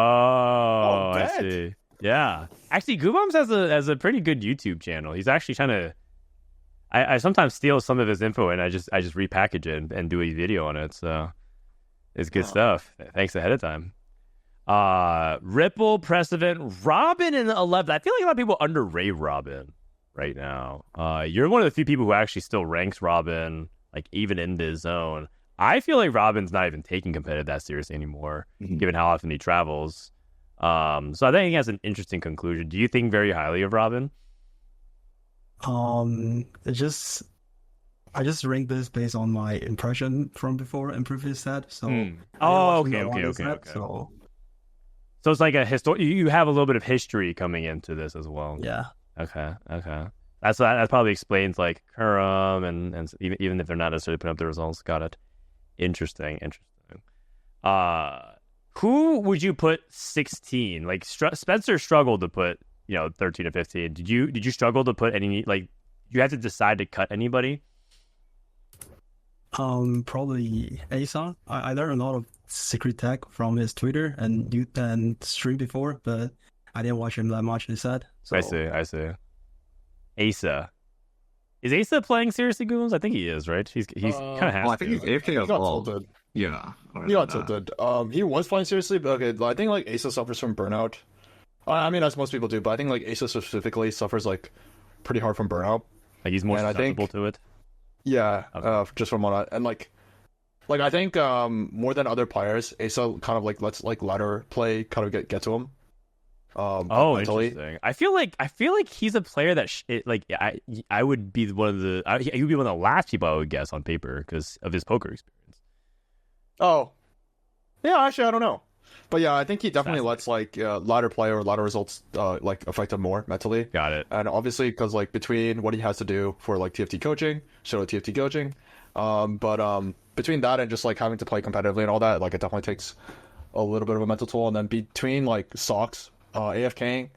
I bet. see. Yeah, actually, Guubums has a pretty good YouTube channel. He's actually trying to. I sometimes steal some of his info and I just repackage it and do a video on it. So it's good stuff. Thanks ahead of time. Ripple, Precedent, Robin in 11th. I feel like a lot of people underrate Robin right now. You're one of the few people who actually still ranks Robin, like even in this zone. I feel like Robin's not even taking competitive that seriously anymore, given how often he travels. So I think that's an interesting conclusion. Do you think very highly of Robin? I just ranked this based on my impression from before in previous set. So Okay. So it's like a you have a little bit of history coming into this as well. yeah. Okay. That probably explains like Kurum and even if they're not necessarily putting up the results. Got it. Interesting. Who would you put 16? Like Spencer struggled to put 13 to 15. Did you struggle to put any, like, you had to decide to cut anybody? Probably Asa. I learned a lot of secret tech from his Twitter and stream before, but I didn't watch him that much this set. So. I see. Asa. Is Asa playing seriously, Guubums? I think he is, right? He's kind of has I think he's AFK as well. Tilted. Yeah. He got tilted. He was playing seriously, but okay, I think like Asa suffers from burnout. I mean, as most people do, but I think like Asa specifically suffers like pretty hard from burnout. Like he's more susceptible to it. Yeah, Okay. just from what and like I think more than other players, Asa kind of like lets like ladder play kind of get to him. Mentally. Interesting. I feel like he's a player that I would be one of the he would be one of the last people I would guess on paper because of his poker experience. Oh, yeah. Actually, I don't know, but yeah, I think he definitely lets like ladder play or ladder results like affect him more mentally. Got it. And obviously, because like between what he has to do for like TFT coaching, shadow TFT coaching, but between that and just like having to play competitively and all that, like it definitely takes a little bit of a mental toll. And then between like socks, AFKing.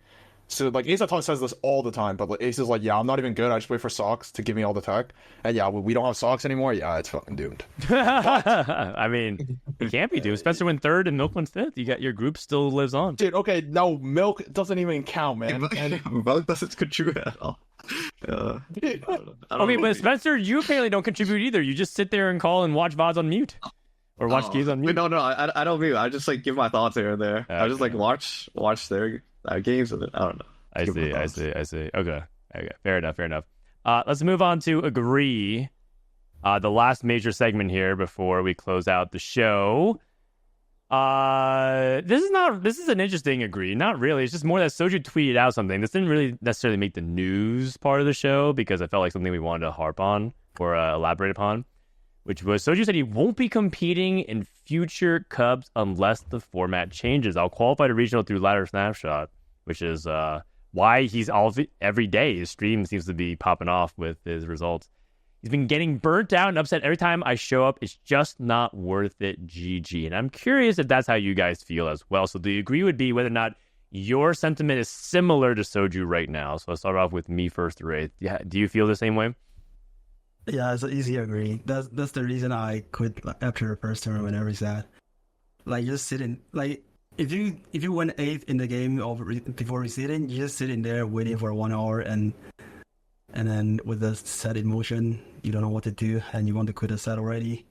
So like Ace says this all the time, but like, Ace is like, yeah, I'm not even good. I just wait for socks to give me all the tech. And yeah, we don't have socks anymore. Yeah, it's fucking doomed. I mean, it can't be doomed. Spencer went 3rd and Milk went 5th. You got your group still lives on. Dude, okay, no, Milk doesn't even count, man. Milk doesn't contribute at all. Okay, but Spencer, you apparently don't contribute either. You just sit there and call and watch VODs on mute. Or watch games on mute. No, I don't mean. I just like give my thoughts here and there. I just like watch their games and then I don't know. I see. Okay. Fair enough. Let's move on to agree. The last major segment here before we close out the show. This is an interesting agree. Not really. It's just more that Soju tweeted out something. This didn't really necessarily make the news part of the show because I felt like something we wanted to harp on or elaborate upon. Which was Soju said he won't be competing in future Cubs unless the format changes. I'll qualify to regional through ladder snapshot, which is why he's every day. His stream seems to be popping off with his results. He's been getting burnt out and upset every time I show up. It's just not worth it. GG. And I'm curious if that's how you guys feel as well. So the agree would be whether or not your sentiment is similar to Soju right now. So I'll start off with me first, 8th. Yeah, do you feel the same way? Yeah, it's an easy agree. That's the reason I quit after the first tournament every set. Like just sitting, like if you went 8th in the game before reseeding, you just sitting there waiting for 1 hour and then with the set in motion, you don't know what to do and you want to quit the set already.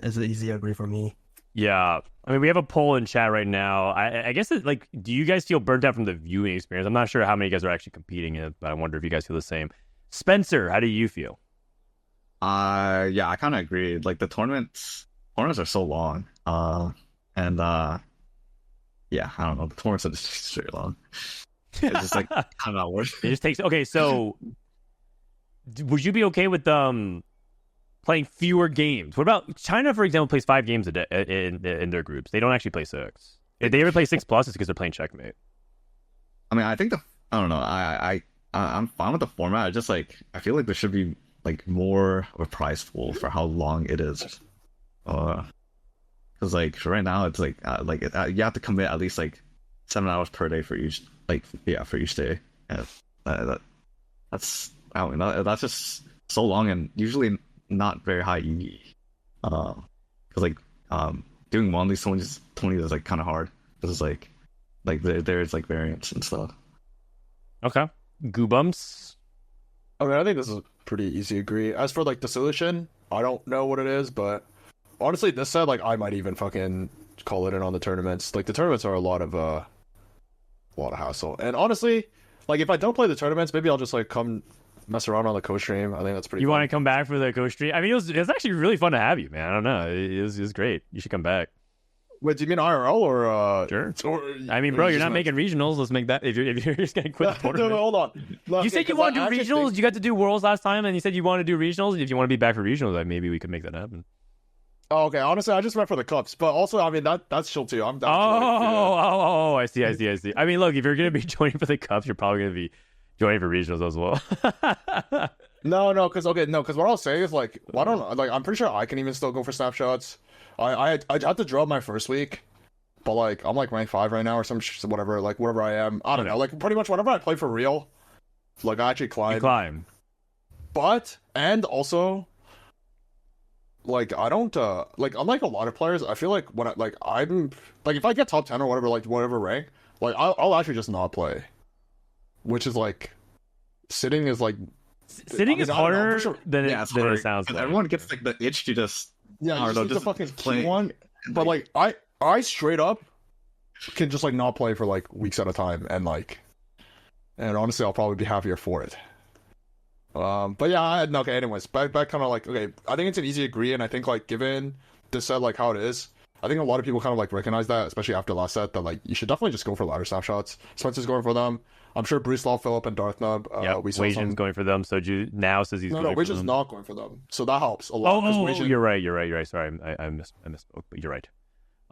It's an easy agree for me. Yeah, I mean we have a poll in chat right now. I guess like, do you guys feel burnt out from the viewing experience? I'm not sure how many of you guys are actually competing in it, but I wonder if you guys feel the same. Spencer, how do you feel? Yeah, I kind of agree. Like the tournaments are so long. Yeah, I don't know. The tournaments are just very long. It's just like kind of not worth It just takes. Okay, so would you be okay with playing fewer games? What about China, for example, plays 5 games a day in their groups. They don't actually play 6. If they ever play 6+, it's because they're playing checkmate. I mean, I think I don't know. I'm fine with the format. I just like I feel like there should be like more of a prize pool for how long it is. Because like right now it's like you have to commit at least like 7 hours per day for each for each day. And that's I don't know, that's just so long and usually not very high EV. Because like doing monthly 20 is like kind of hard. Because it's like there's like variants and stuff. Okay. Guubums. I mean, I think this is pretty easy to agree. As for like the solution, I don't know what it is, but honestly, this said, like I might even fucking call it in on the tournaments. Like the tournaments are a lot of hassle. And honestly, like if I don't play the tournaments, maybe I'll just like come mess around on the co-stream. I think that's pretty. You fun. want to come back for the co-stream? I mean, it was actually really fun to have you, man. I don't know, it was great. You should come back. Wait, do you mean IRL or Sure. Or, I mean, bro, you're not making regionals. Let's make that. If you're just gonna quit the tournament. No, hold on. You said you want to do regionals. You got to do worlds last time, and you said you want to do regionals. If you want to be back for regionals, like maybe we could make that happen. Oh, okay. Honestly, I just went for the cups, but also, I mean, that's chill too. I'm down. Oh, I see. I mean, look, if you're gonna be joining for the cups, you're probably gonna be joining for regionals as well. No, because what I'll say is like, why don't like I'm pretty sure I can even still go for snapshots. I had to draw my first week, but like I'm like rank 5 right now or some whatever. Like whatever I am, I don't know. Like pretty much whenever I play for real, like I actually climb. You climb. But and also, like I don't like unlike a lot of players, I feel like when I'm like if I get top 10 or whatever, like whatever rank, like I'll actually just not play, which is like sitting is like. Sitting is harder than it sounds like. Everyone gets like the itch to just you just need to fucking play one. But like I straight up can just like not play for like weeks at a time, and honestly I'll probably be happier for it. But yeah, okay. Anyways, back kind of like okay. I think it's an easy agree, and I think like given this set like how it is, I think a lot of people kind of like recognize that, especially after last set, that like you should definitely just go for ladder snapshots. Spencer's going for them. I'm sure Bruce Law, Philip, and Darth Nub. We saw Wajan's going for them. Soju now says he's going for them. Wajan's not going for them, so that helps a lot. Oh, you're right. Sorry, I misspoke, but you're right.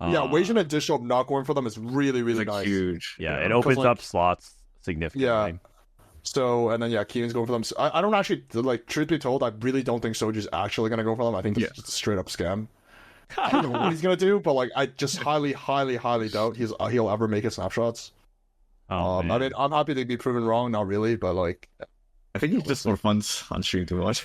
Yeah, Wajan and Dishop not going for them is really, really nice. Huge. Yeah, it opens up slots significantly. Yeah. So, and then Keenan's going for them. So I don't actually, like, truth be told, I really don't think Soju's actually going to go for them. I think it's just a straight up scam. I don't know what he's going to do, but, like, I just highly, highly, highly doubt he'll ever make his snapshots. I mean, I'm happy to be proven wrong, not really, but, like... I think it's just more fun on stream to watch.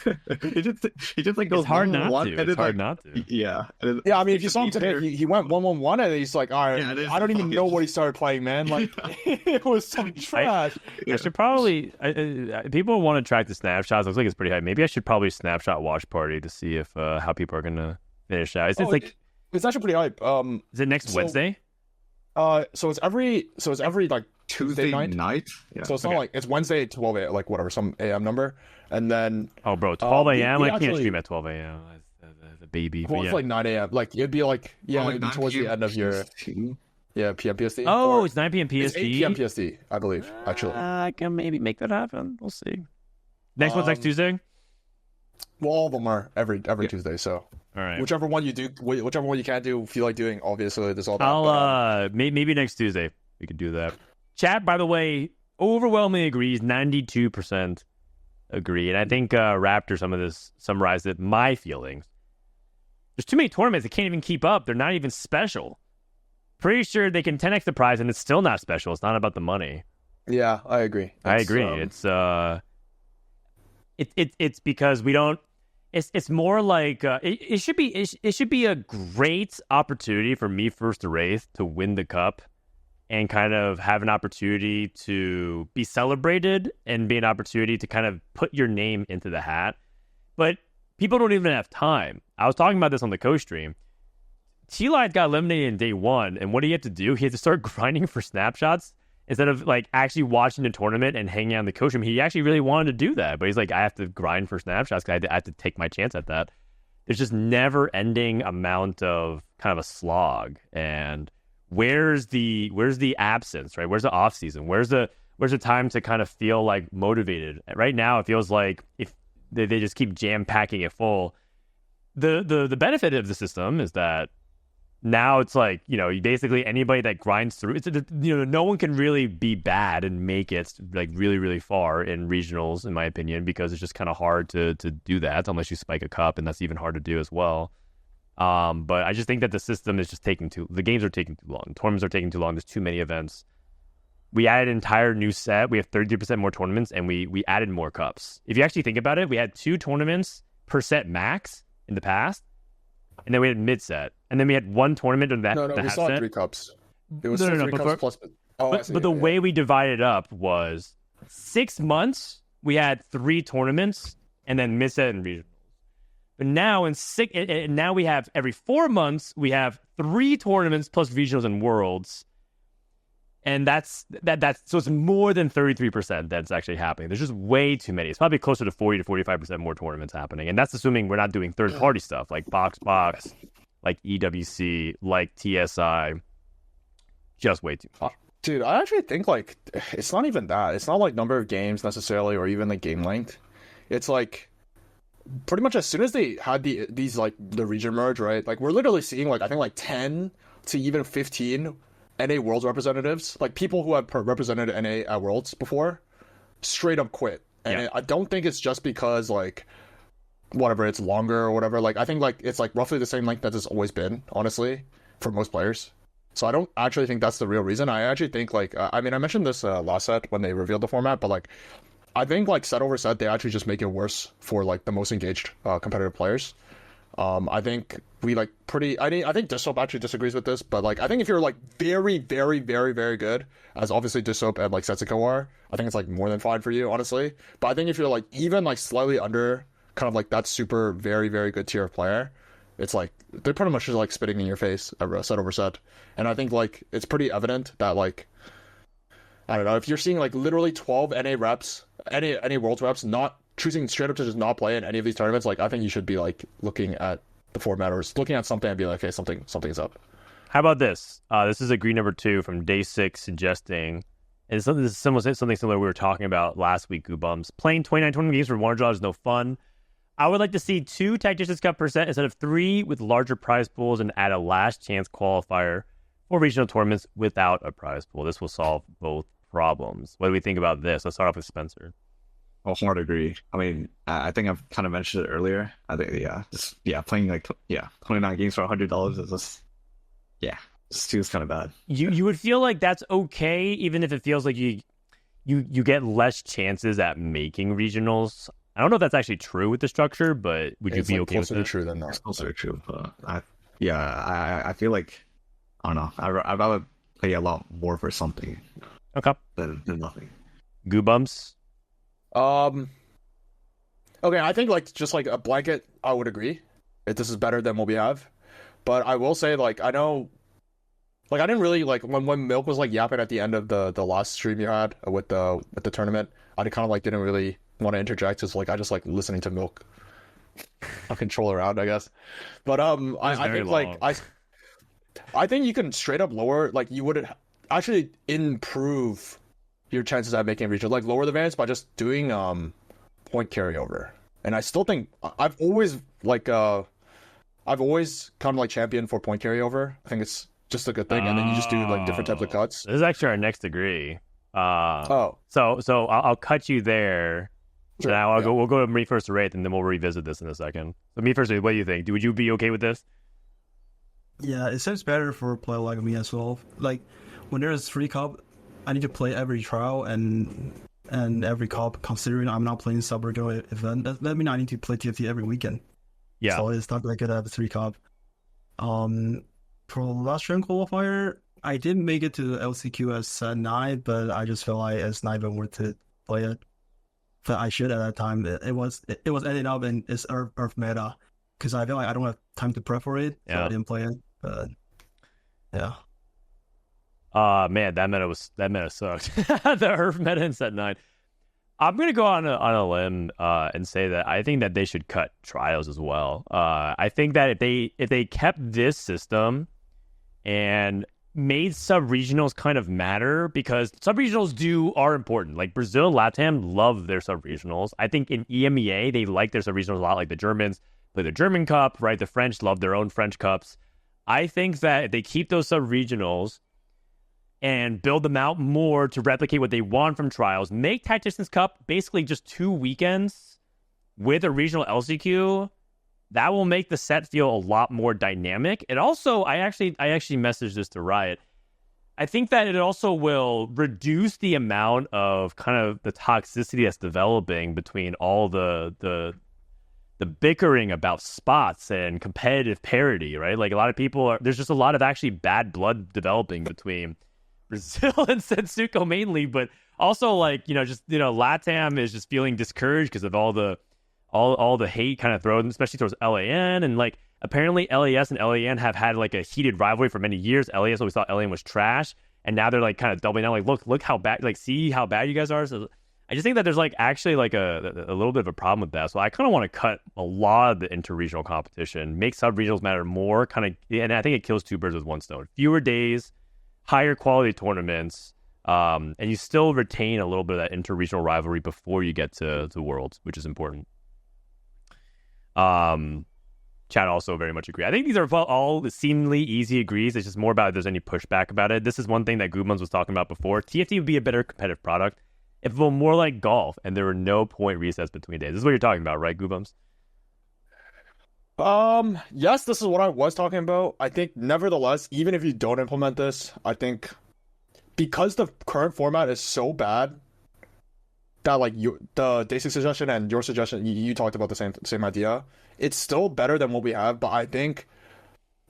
he just like goes it's hard not one, to. and it's hard like, not to. Yeah. Yeah, I mean, if you saw him today, he went 1-1-1, and he's like, all right, I don't even know what he started playing, man. Like, it was some trash. I should probably... people want to track the snapshots. Looks like it's pretty high. Maybe I should probably snapshot watch party to see if how people are going to finish out. It's actually pretty hype. Is it next Wednesday? So it's every like Tuesday night. Yeah. So it's not like it's Wednesday at 12 a.m. like whatever some a.m. number, and then 12 a.m. I can't stream at 12 a.m. The baby. Well, it's like 9 a.m. Like it'd be like it'd be towards the end of your PM PST. Oh, it's 9 p.m. PST. It's 8 p.m. PST, I believe. Actually, I can maybe make that happen. We'll see. Next one's next Tuesday. Well, all of them are every Tuesday. So all right, whichever one you do, whichever one you can't do, feel like doing. Obviously, there's all that. I'll maybe next Tuesday we could do that. Chat, by the way, overwhelmingly agrees. 92% agree, and I think Raptor some of this summarized it. My feelings. There's too many tournaments that can't even keep up. They're not even special. Pretty sure they can 10x the prize, and it's still not special. It's not about the money. Yeah, I agree. I agree. It's because we don't. It's more like it should be. It should be a great opportunity for me1stor8th to win the cup, and kind of have an opportunity to be celebrated and be an opportunity to kind of put your name into the hat. But people don't even have time. I was talking about this on the co-stream. T-Light got eliminated in day 1, and what did he have to do? He had to start grinding for snapshots instead of like actually watching the tournament and hanging out in the co-stream. He actually really wanted to do that, but he's like, I have to grind for snapshots because I have to take my chance at that. There's just never-ending amount of kind of a slog, and where's the absence, right? Where's the off season? Where's the time to kind of feel like motivated? Right now, it feels like if they just keep jam packing it full. The benefit of the system is that Now it's like, basically anybody that grinds through, no one can really be bad and make it like really, really far in regionals, in my opinion, because it's just kind of hard to do that unless you spike a cup, and that's even hard to do as well. But I just think that the system is just the games are taking too long. Tournaments are taking too long. There's too many events. We added an entire new set. We have 33% more tournaments, and we added more cups. If you actually think about it, we had 2 tournaments per set max in the past. And then we had mid set, and then we had 1 tournament in that. No, we still had 3 cups. It was 3 cups plus. But the way we divided up was 6 months we had 3 tournaments, and then mid set and regionals. But now now we have every 4 months we have 3 tournaments plus regionals and worlds, and that's so it's more than 33% that's actually happening. There's just way too many. It's probably closer to 40 to 45% more tournaments happening, and that's assuming we're not doing third-party stuff like Box, like EWC, like TSI. Just way too much. Dude, I actually think like it's not even that. It's not like number of games necessarily, or even like game length. It's like pretty much as soon as they had these like the region merge, right? Like we're literally seeing like I think like 10 to even 15 NA Worlds representatives, like people who have represented NA at Worlds before, straight up quit. And I don't think it's just because like whatever, it's longer or whatever. Like I think like it's like roughly the same length that it's always been, honestly, for most players. So I don't actually think that's the real reason. I actually think like I mentioned this last set when they revealed the format, but like I think like set over set they actually just make it worse for like the most engaged competitive players. I think we like I think Dissoap actually disagrees with this, but like I think if you're like very, very, very, very good, as obviously Dissoap and like Setsuko are, I think it's like more than fine for you, honestly. But I think if you're like even like slightly under kind of like that super very, very good tier of player, it's like they're pretty much just like spitting in your face set over set. And I think like it's pretty evident that like I don't know, if you're seeing like literally 12 NA reps, NA Worlds reps not choosing straight up to just not play in any of these tournaments, like I think you should be like looking at the format or looking at something and be like, okay, something's up. How about this? This is agree number 2 from Day 6 suggesting, and this is something similar we were talking about last week, Guubums. Playing 29 tournament games for Warner Draw is no fun. I would like to see 2 Tacticians Cup percent instead of 3 with larger prize pools, and add a last chance qualifier for regional tournaments without a prize pool. This will solve both problems. What do we think about this? Let's start off with Spencer. I'll hard agree. I mean, I think I've kind of mentioned it earlier. I think, playing like 29 games for $100 is just, this too is kind of bad. You would feel like that's okay, even if it feels like you get less chances at making regionals. I don't know if that's actually true with the structure, but would you be okay with it? Closer to true than that. It's closer to true, but I feel like I don't know. I'd rather pay a lot more for something. Okay. Than nothing. Guubums. Okay, I think like just like a blanket, I would agree if this is better than what we have. But I will say like I know, like I didn't really like when Milk was like yapping at the end of the last stream you had with the tournament. I kind of like didn't really want to interject. It's like I just like listening to Milk. I'll control around, I guess. But I think like I think you can straight up lower, like you would actually improve your chances at making a regional, like lower the variance by just doing point carryover. And I still think I've always kind of like championed for point carryover. I think it's just a good thing, and then you just do like different types of cuts. This is actually our next degree. So I'll cut you there. Sure, now we'll go to me1stor8th, and then we'll revisit this in a second. So me1stor8th, what do you think? Would you be okay with this? Yeah, it seems better for a player like me as well. Like when there's 3 cup, I need to play every trial and every cup, considering I'm not playing sub-regular event. That means I need to play TFT every weekend. Yeah. So it's not that good to have 3 cup. For last stream qualifier, I did make it to LCQ as 9, but I just feel like it's not even worth to play it. But I should at that time. It was ending up in its Earth meta, because I feel like I don't have time to prep for it, so I didn't play it. But yeah. Man, that meta sucked. The Earth meta in set 9. I'm gonna go on a limb and say that I think that they should cut trials as well. I think that if they kept this system and made sub-regionals kind of matter, because sub-regionals are important. Like Brazil, LATAM love their sub-regionals. I think in EMEA, they like their sub-regionals a lot. Like the Germans play the German Cup, right? The French love their own French Cups. I think that if they keep those sub-regionals and build them out more to replicate what they want from trials, make Tacticians Cup basically just 2 weekends with a regional LCQ, that will make the set feel a lot more dynamic. And also, I actually messaged this to Riot. I think that it also will reduce the amount of kind of the toxicity that's developing between all the bickering about spots and competitive parity, right? Like a lot of people there's just a lot of actually bad blood developing between Brazil and Setsuko mainly, but also like, LATAM is just feeling discouraged because of all the hate kind of thrown, especially towards LAN. And like apparently LAS and LAN have had like a heated rivalry for many years. LAS always thought LAN was trash, and now they're like kind of doubling down, like look how bad, like see how bad you guys are. So I just think that there's like actually like a little bit of a problem with that. So I kind of want to cut a lot of the inter-regional competition, make sub-regionals matter more, and I think it kills two birds with one stone. Fewer days, higher quality tournaments, and you still retain a little bit of that inter-regional rivalry before you get to Worlds, which is important. Chad also very much agree. I think these are all seemingly easy agrees. It's just more about if there's any pushback about it. This is one thing that Guubums was talking about before. TFT would be a better competitive product if it were more like golf and there were no point resets between days. This is what you're talking about, right, Guubums? Yes, this is what I was talking about. I think, nevertheless, even if you don't implement this, I think because the current format is so bad that like the basic suggestion and your suggestion, you talked about the same idea. It's still better than what we have, but I think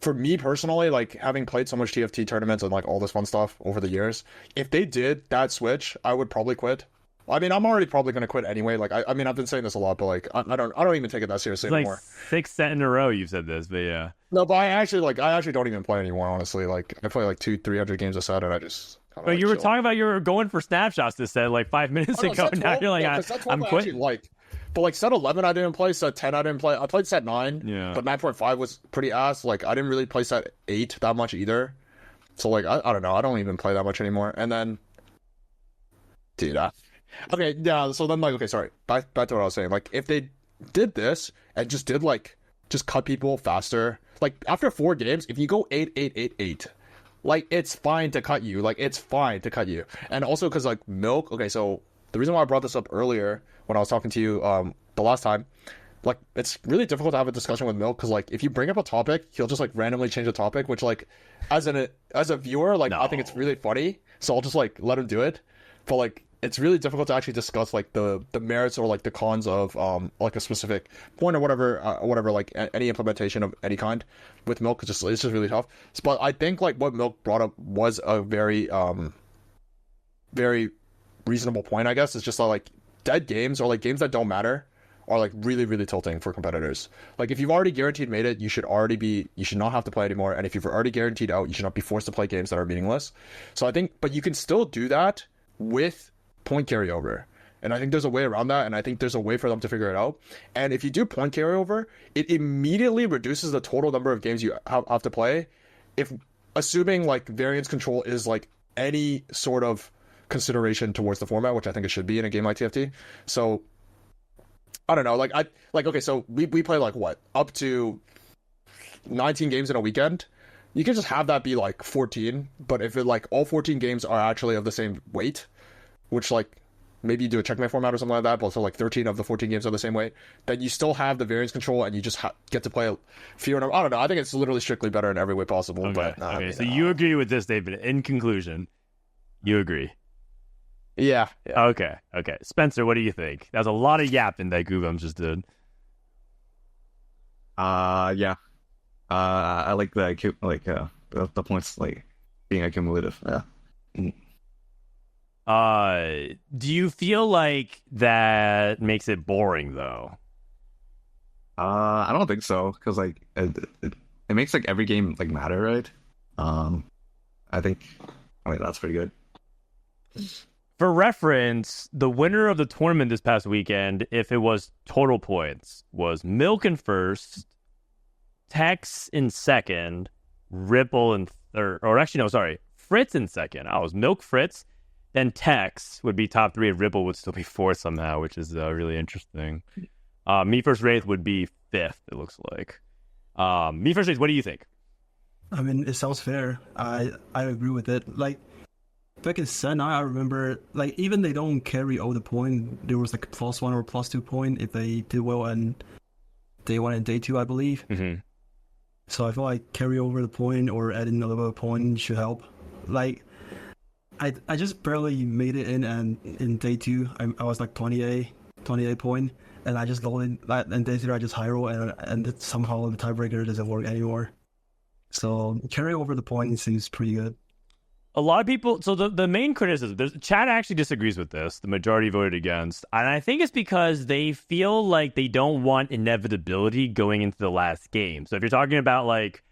for me personally, like having played so much TFT tournaments and like all this fun stuff over the years, if they did that switch, I would probably quit. I mean, I'm already probably going to quit anyway. Like, I mean, I've been saying this a lot, but like, I don't even take it that seriously anymore. Like 6 sets in a row you've said this, but yeah. No, but I actually don't even play anymore, honestly. Like, I play like 200-300 games a set, and I just But like, you were talking about you were going for snapshots this set like 5 minutes ago. Now you're like, I'm quitting. But like set 11 I didn't play, set 10 I didn't play. I played set 9, yeah. But 9.5 was pretty ass. Like I didn't really play set 8 that much either. So like I don't know, I don't even play that much anymore. And then dude, okay, yeah, so then like okay, sorry. Back to what I was saying. Like if they did this and just cut people faster. Like after 4 games, if you go 8-8-8-8, like it's fine to cut you. Like it's fine to cut you. And also cuz like Milk, okay, so the reason why I brought this up earlier when I was talking to you the last time, like it's really difficult to have a discussion with Milk because like if you bring up a topic, he'll just like randomly change the topic, which like as a viewer, like I think it's really funny, so I'll just like let him do it. But like it's really difficult to actually discuss like the merits or like the cons of like a specific point or whatever like any implementation of any kind with Milk. It's just really tough. But I think like what Milk brought up was a very very reasonable point, I guess. It's just like dead games or like games that don't matter are like really, really tilting for competitors. Like if you've already guaranteed made it, you should not have to play anymore. And if you've already guaranteed out, you should not be forced to play games that are meaningless. So I think, but you can still do that with point carryover. And I think there's a way around that. And I think there's a way for them to figure it out. And if you do point carryover, it immediately reduces the total number of games you have to play. If assuming like variance control is like any sort of consideration towards the format, which I think it should be in a game like TFT. So I don't know, okay, so we play like what, up to 19 games in a weekend. You can just have that be like 14, but if it like all 14 games are actually of the same weight, which like maybe you do a checkmate format or something like that, but so like 13 of the 14 games are the same weight, then you still have the variance control and you just get to play a fewer number. I don't know, I think it's literally strictly better in every way possible. Okay, but okay, so you agree with this, David. In conclusion, you agree. Yeah. Okay. Spencer, what do you think? That's a lot of yapping that Guubums just did. Yeah. I like the points like being accumulative. Yeah. Do you feel like that makes it boring though? I don't think so, because like it makes like every game like matter, right? I think that's pretty good. For reference, the winner of the tournament this past weekend, if it was total points, was Milk in first, Tex in second, Ripple in third, or actually, no, sorry, Fritz in second. I was Milk, Fritz, then Tex would be top 3, and Ripple would still be 4th somehow, which is really interesting. Me First Wraith would be 5th, it looks like. Me First Wraith, what do you think? I mean, it sounds fair. I agree with it. Like back in Sen, I remember like even they don't carry all the point. There was like +1 or +2 point if they did well on day 1 and day 2, I believe. Mm-hmm. So I feel like carry over the point or adding a little bit of point should help. Like I just barely made it in, and in day 2 I was like 28 point, and I just loaded that, and day 3 I just high roll, and somehow the tiebreaker doesn't work anymore. So carry over the point seems pretty good. A lot of people, so the main criticism, Chad actually disagrees with this. The majority voted against. And I think it's because they feel like they don't want inevitability going into the last game. So if you're talking about like,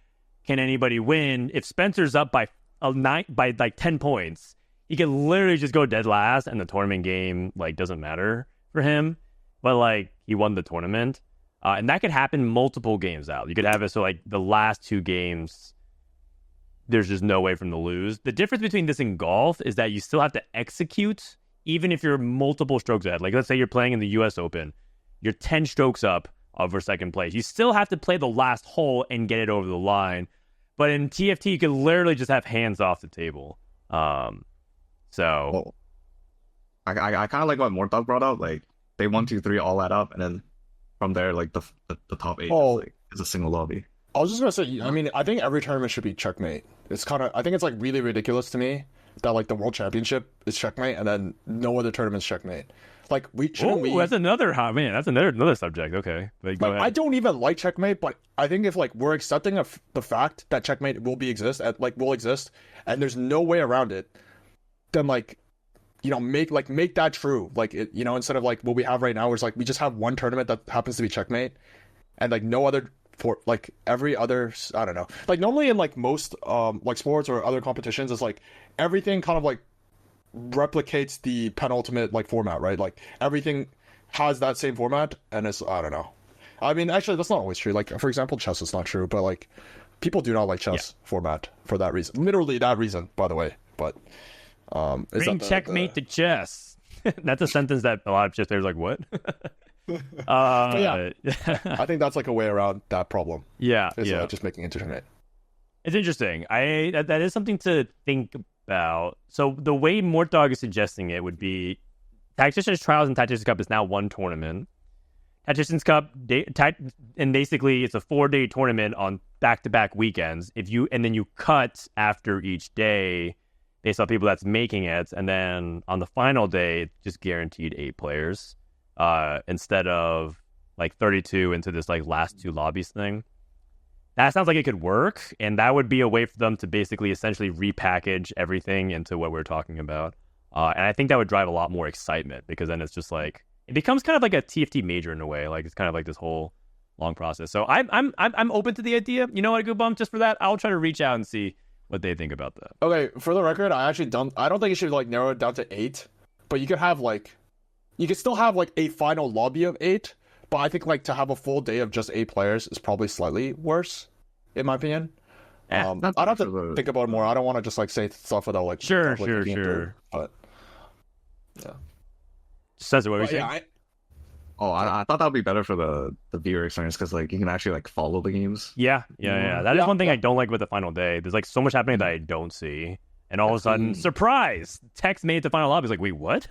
can anybody win? If Spencer's up by like 10 points, he can literally just go dead last and the tournament game like doesn't matter for him. But like he won the tournament. And that could happen multiple games out. You could have it so like the last 2 games, there's just no way for them to lose. The difference between this and golf is that you still have to execute, even if you're multiple strokes ahead. Like, let's say you're playing in the U.S. Open. You're 10 strokes up over second place. You still have to play the last hole and get it over the line. But in TFT, you can literally just have hands off the table. Well, I kind of like what Mortog brought up. Like, they 1, 2, 3 all add up, and then from there, like, the top 8 is a single lobby. I was just gonna say, I mean, I think every tournament should be checkmate. It's kind of, I think it's like really ridiculous to me that like the World Championship is checkmate and then no other tournament's checkmate. Like that's another that's another subject. Okay, like, I don't even like checkmate, but I think if like we're accepting of the fact that checkmate will exist, and there's no way around it, then like, you know, make that true. Like it, you know, instead of like what we have right now, where it's like we just have one tournament that happens to be checkmate, and like no other. For like every other, I don't know, like normally in like most like sports or other competitions, it's like everything kind of like replicates the penultimate like format, right? Like everything has that same format, and it's, I don't know. I mean, actually, that's not always true. Like for example, chess is not true, but like people do not like chess format for that reason. Literally that reason, by the way. But bring checkmate to chess. That's a sentence that a lot of chess players are like, what? But yeah, I think that's like a way around that problem. Yeah, just making internet. It's interesting. That is something to think about. So the way Mortdog is suggesting it would be Tactician's Trials and Tactician's Cup is now one tournament. Tactician's Cup, and basically it's a 4-day tournament on back-to-back weekends. And then you cut after each day based on people that's making it, and then on the final day, it's just guaranteed 8 players. Instead of like 32 into this like last 2 lobbies thing. That sounds like it could work, and that would be a way for them to basically essentially repackage everything into what we're talking about. And I think that would drive a lot more excitement, because then it's just like it becomes kind of like a TFT major in a way. Like it's kind of like this whole long process. So I'm open to the idea. You know what, Guubums, just for that, I'll try to reach out and see what they think about that. Okay, for the record, I don't think it should like narrow it down to 8, but you could have like. You could still have like a final lobby of 8, but I think like to have a full day of just 8 players is probably slightly worse, in my opinion. I'd have to think about it more. I don't want to just like say stuff without like sure. But yeah, says what we say. I thought that would be better for the viewer experience, because like you can actually like follow the games. Yeah. That is one thing I don't like with the final day. There's like so much happening that I don't see, and all of a sudden, surprise! Text made it to final lobby. It's like, wait, what?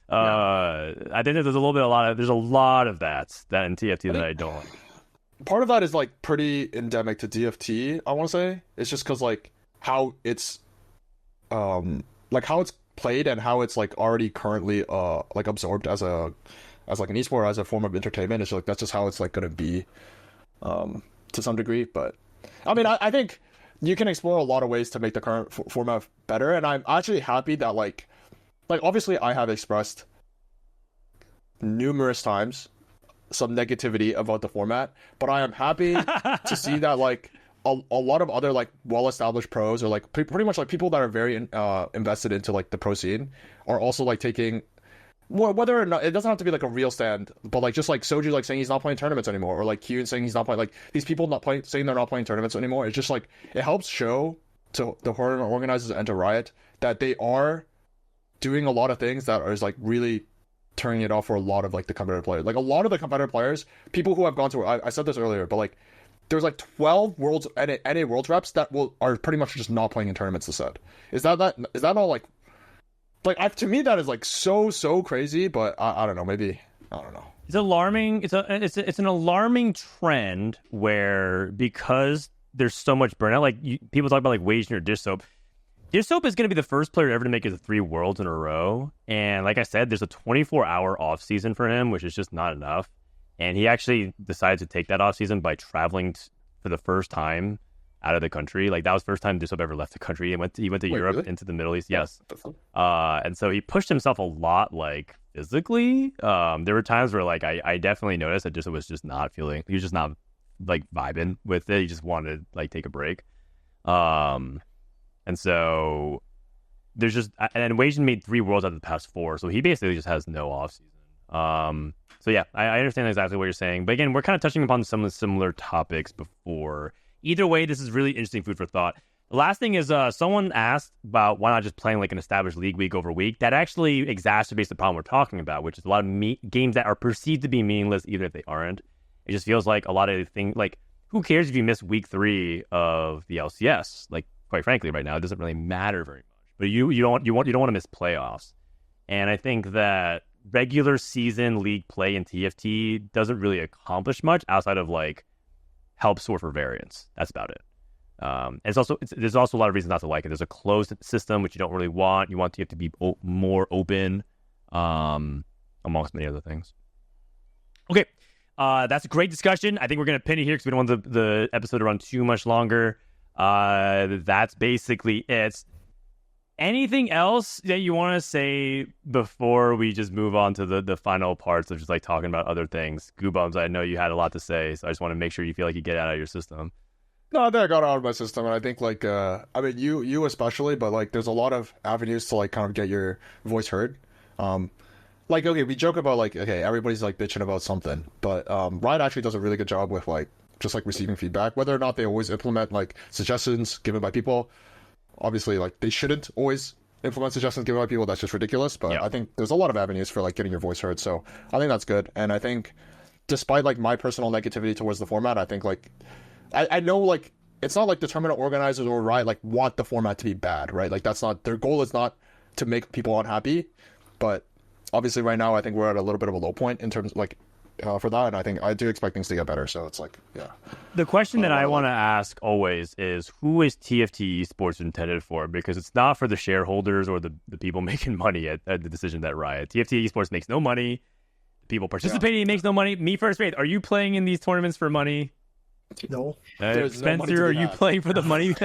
I think there's a lot of that in TFT that I don't like. Part of that is like pretty endemic to DFT, I want to say. It's just because like how it's played and how it's like already currently like absorbed as like an esport, as a form of entertainment. It's like that's just how it's like gonna be to some degree. But I mean, I think you can explore a lot of ways to make the current format better, and I'm actually happy that like obviously I have expressed numerous times some negativity about the format, but I am happy to see that like a lot of other like well-established pros, or like pretty much like people that are very invested into like the pro scene, are also like taking, well, whether or not it doesn't have to be like a real stand, but like just like Soju like saying he's not playing tournaments anymore, or like Kyun saying he's not playing, like these people saying they're not playing tournaments anymore. It's just like it helps show to the tournament organizers and to Riot that they are doing a lot of things that is like really turning it off for a lot of like the competitive players. Like a lot of the competitive players, people who have gone to, I said this earlier, but like there's like 12 worlds NA world reps that are pretty much just not playing in tournaments this set. Is that all like to me that is like so crazy, but I don't know, maybe I don't know. It's alarming. It's an alarming trend where, because there's so much burnout, like people talk about like Wage or Dish Soap. Dish Soap is going to be the first player ever to make it to 3 worlds in a row. And like I said, there's a 24-hour off season for him, which is just not enough. And he actually decided to take that off season by traveling for the first time out of the country. Like that was the first time Dish Soap ever left the country. He went to Europe, really? Into the Middle East. Yes. And so he pushed himself a lot, like physically. There were times where like I definitely noticed that Dish Soap was just not feeling. He was just not like vibing with it. He just wanted to like take a break. And so there's just, and Wei Jin made 3 worlds out of the past 4, so he basically just has no off season. So yeah, I understand exactly what you're saying, but again, we're kind of touching upon some of the similar topics before. Either way, this is really interesting food for thought. The last thing is, someone asked about why not just playing like an established league week over week. That actually exacerbates the problem we're talking about, which is a lot of games that are perceived to be meaningless, even if they aren't. It just feels like a lot of things, like who cares if you miss week 3 of the LCS? Like, quite frankly, right now, it doesn't really matter very much. But you don't want to miss playoffs. And I think that regular season league play in TFT doesn't really accomplish much outside of like help sort for variance. That's about it. And there's also a lot of reasons not to like it. There's a closed system, which you don't really want. You want TFT to be more open, amongst many other things. Okay, that's a great discussion. I think we're going to pin it here because we don't want the episode to run too much longer. That's basically it. Anything else that you want to say before we just move on to the final parts of just like talking about other things? Guubums, I know you had a lot to say, so I just want to make sure you feel like you get it out of your system. No, I think I got it out of my system, and I think like I mean you especially, but like there's a lot of avenues to like kind of get your voice heard. Like okay, we joke about like okay, everybody's like bitching about something, but Riot actually does a really good job with like just like receiving feedback, whether or not they always implement like suggestions given by people. Obviously, like they shouldn't always implement suggestions given by people. That's just ridiculous. But yeah. I think there's a lot of avenues for like getting your voice heard. So I think that's good. And I think, despite like my personal negativity towards the format, I think like I know like it's not like the tournament organizers or Riot like want the format to be bad, right? Like that's not their goal. Is not to make people unhappy. But obviously, right now I think we're at a little bit of a low point in terms of like. For that, and I think I do expect things to get better. So it's like, yeah. The question that I want to ask always is, who is TFT esports intended for? Because it's not for the shareholders or the people making money at the decision that Riot. TFT esports makes no money. People participating makes no money. Me first, are you playing in these tournaments for money? No. Spencer, are you playing for the money?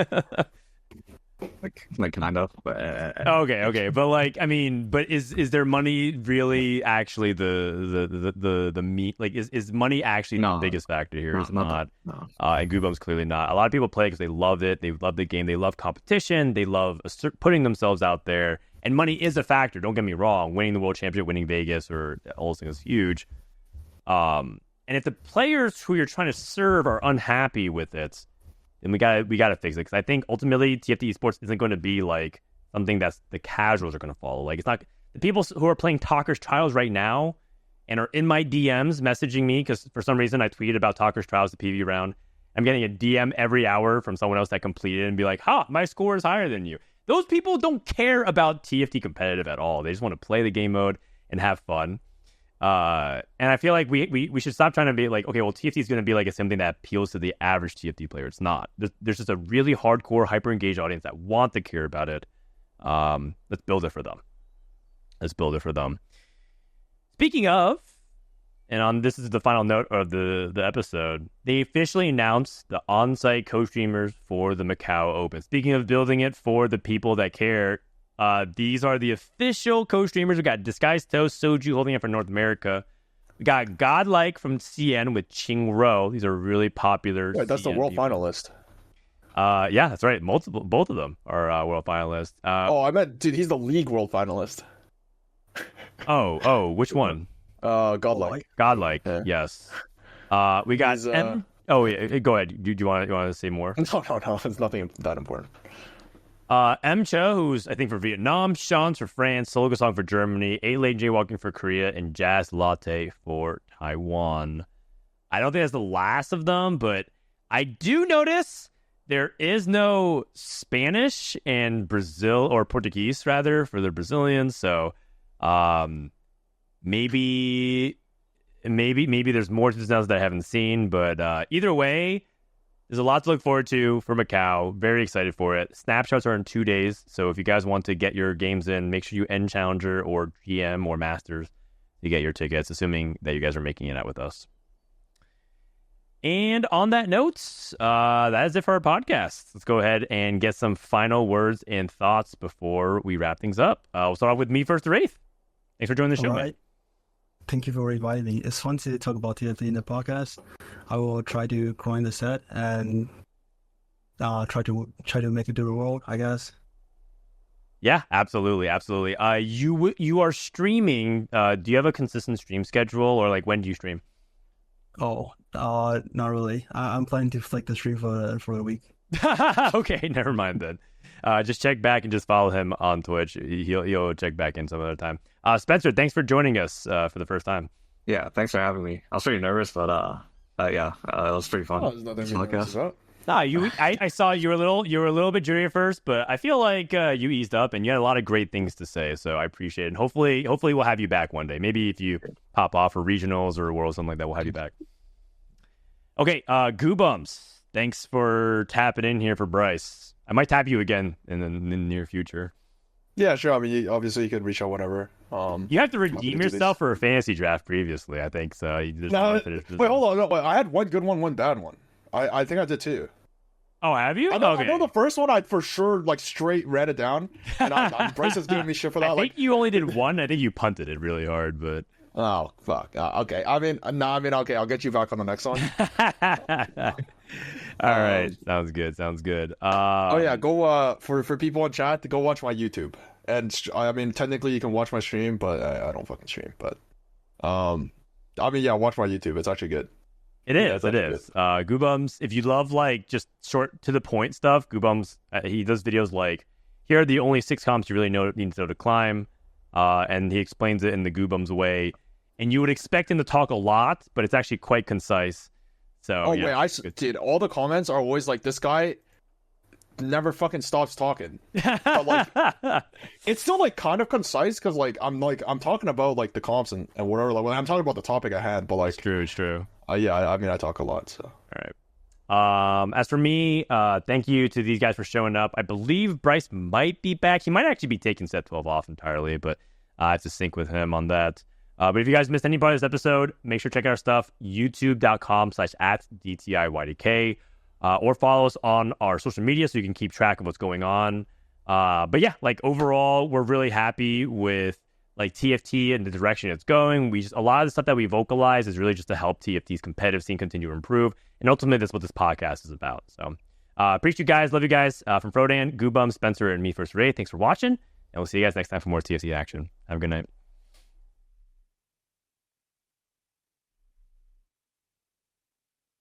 like kind of. But, okay, but like I mean, but is there money really actually the meat? Like is money actually the biggest factor here? It's not. No. And Guubums clearly not. A lot of people play because they loved it. They love the game. They love competition. They love putting themselves out there. And money is a factor. Don't get me wrong. Winning the world championship, winning Vegas, or all those things is huge. And if the players who you're trying to serve are unhappy with it, then we gotta fix it, because I think ultimately TFT esports isn't going to be like something that's the casuals are going to follow. Like it's not the people who are playing Talker's Trials right now and are in my DMs messaging me because for some reason I tweeted about Talker's Trials, the PV round. I'm getting a DM every hour from someone else that completed and be like, "Ha, my score is higher than you." Those people don't care about TFT competitive at all. They just want to play the game mode and have fun. And I feel like we should stop trying to be like, okay, well, TFT is going to be like something that appeals to the average TFT player. It's not. There's just a really hardcore, hyper-engaged audience that want to care about it. Let's build it for them. Speaking of, and this is the final note of the episode, they officially announced the on-site co-streamers for the Macau Open. Speaking of building it for the people that care, these are the official co-streamers. We got Disguised Toast, Soju holding it for North America. We got Godlike from CN with Ching Ro. These are really popular. Wait, that's CN the world finalist. Yeah, that's right. Both of them are world finalists. I meant, dude, he's the league world finalist. Which one? Godlike. Godlike. Yeah. Yes. We got M. Oh, yeah. Go ahead. Do you want to say more? No. It's nothing that important. M Cho, who's I think for Vietnam, Sean's for France, Sologa Song for Germany, A-Lane Jaywalking for Korea, and Jazz Latte for Taiwan. I don't think that's the last of them, but I do notice there is no Spanish and Brazil or Portuguese rather for the Brazilians. So maybe there's more to this that I haven't seen. But either way, there's a lot to look forward to for Macau. Very excited for it. Snapshots are in 2 days. So if you guys want to get your games in, make sure you end Challenger or GM or Masters to get your tickets, assuming that you guys are making it out with us. And on that note, that is it for our podcast. Let's go ahead and get some final words and thoughts before we wrap things up. We'll start off with me1stor8th. Thanks for joining the show, All man. right. Thank you for inviting me. It's fun to talk about TFT in the podcast. I will try to grind the set and try to make it to the world, I guess. Yeah, absolutely. You are streaming. Do you have a consistent stream schedule, or like when do you stream? Oh, not really. I'm planning to flick the stream for a week. Okay, never mind then. Just check back and just follow him on Twitch. He'll check back in some other time. Spencer, thanks for joining us for the first time. Yeah, thanks for having me. I was pretty nervous, but yeah, it was pretty fun. There's nothing to be nervous about. Nah, I saw you were a little bit jittery at first, but I feel like you eased up and you had a lot of great things to say, so I appreciate it. And hopefully we'll have you back one day. Maybe if you pop off for regionals or world something like that, we'll have you back. Okay, Guubums, thanks for tapping in here for Bryce. I might tap you again in the near future. Yeah, sure. I mean, obviously you could reach out whenever. You have to redeem yourself for a fantasy draft previously, I think. So no, wait, hold on. No, wait, I had one good one, one bad one. I think I did too. Oh, have you? I know, okay. I know the first one I for sure like straight read it down, and Bryce is giving me shit for that. I think you only did one. I think you punted it really hard, but oh fuck. Okay. Okay. I'll get you back on the next one. All right, sounds good. Oh yeah, go for people in chat to go watch my YouTube. And I mean, technically you can watch my stream, but I don't fucking stream. But I mean, yeah, watch my YouTube. It's actually good. It is. Guubums, if you love like just short to the point stuff, Guubums, he does videos like, here are the only 6 comps you really need to know to climb, and he explains it in the Guubums way. And you would expect him to talk a lot, but it's actually quite concise. So yeah, wait, dude, all the comments are always like, this guy never fucking stops talking. But like, it's still like kind of concise because like I'm talking about like the comps and whatever. Like when I'm talking about the topic at hand, but like it's true. Yeah, I mean I talk a lot. So all right. As for me, thank you to these guys for showing up. I believe Bryce might be back. He might actually be taking set 12 off entirely, but I have to sync with him on that. But if you guys missed any part of this episode, make sure to check out our stuff, youtube.com/@DTIYDK, or follow us on our social media so you can keep track of what's going on. But yeah, like overall, we're really happy with like TFT and the direction it's going. A lot of the stuff that we vocalize is really just to help TFT's competitive scene continue to improve. And ultimately, that's what this podcast is about. So appreciate you guys. Love you guys. From Frodan, Guubums, Spencer, and me1stor8th. Thanks for watching. And we'll see you guys next time for more TFT action. Have a good night.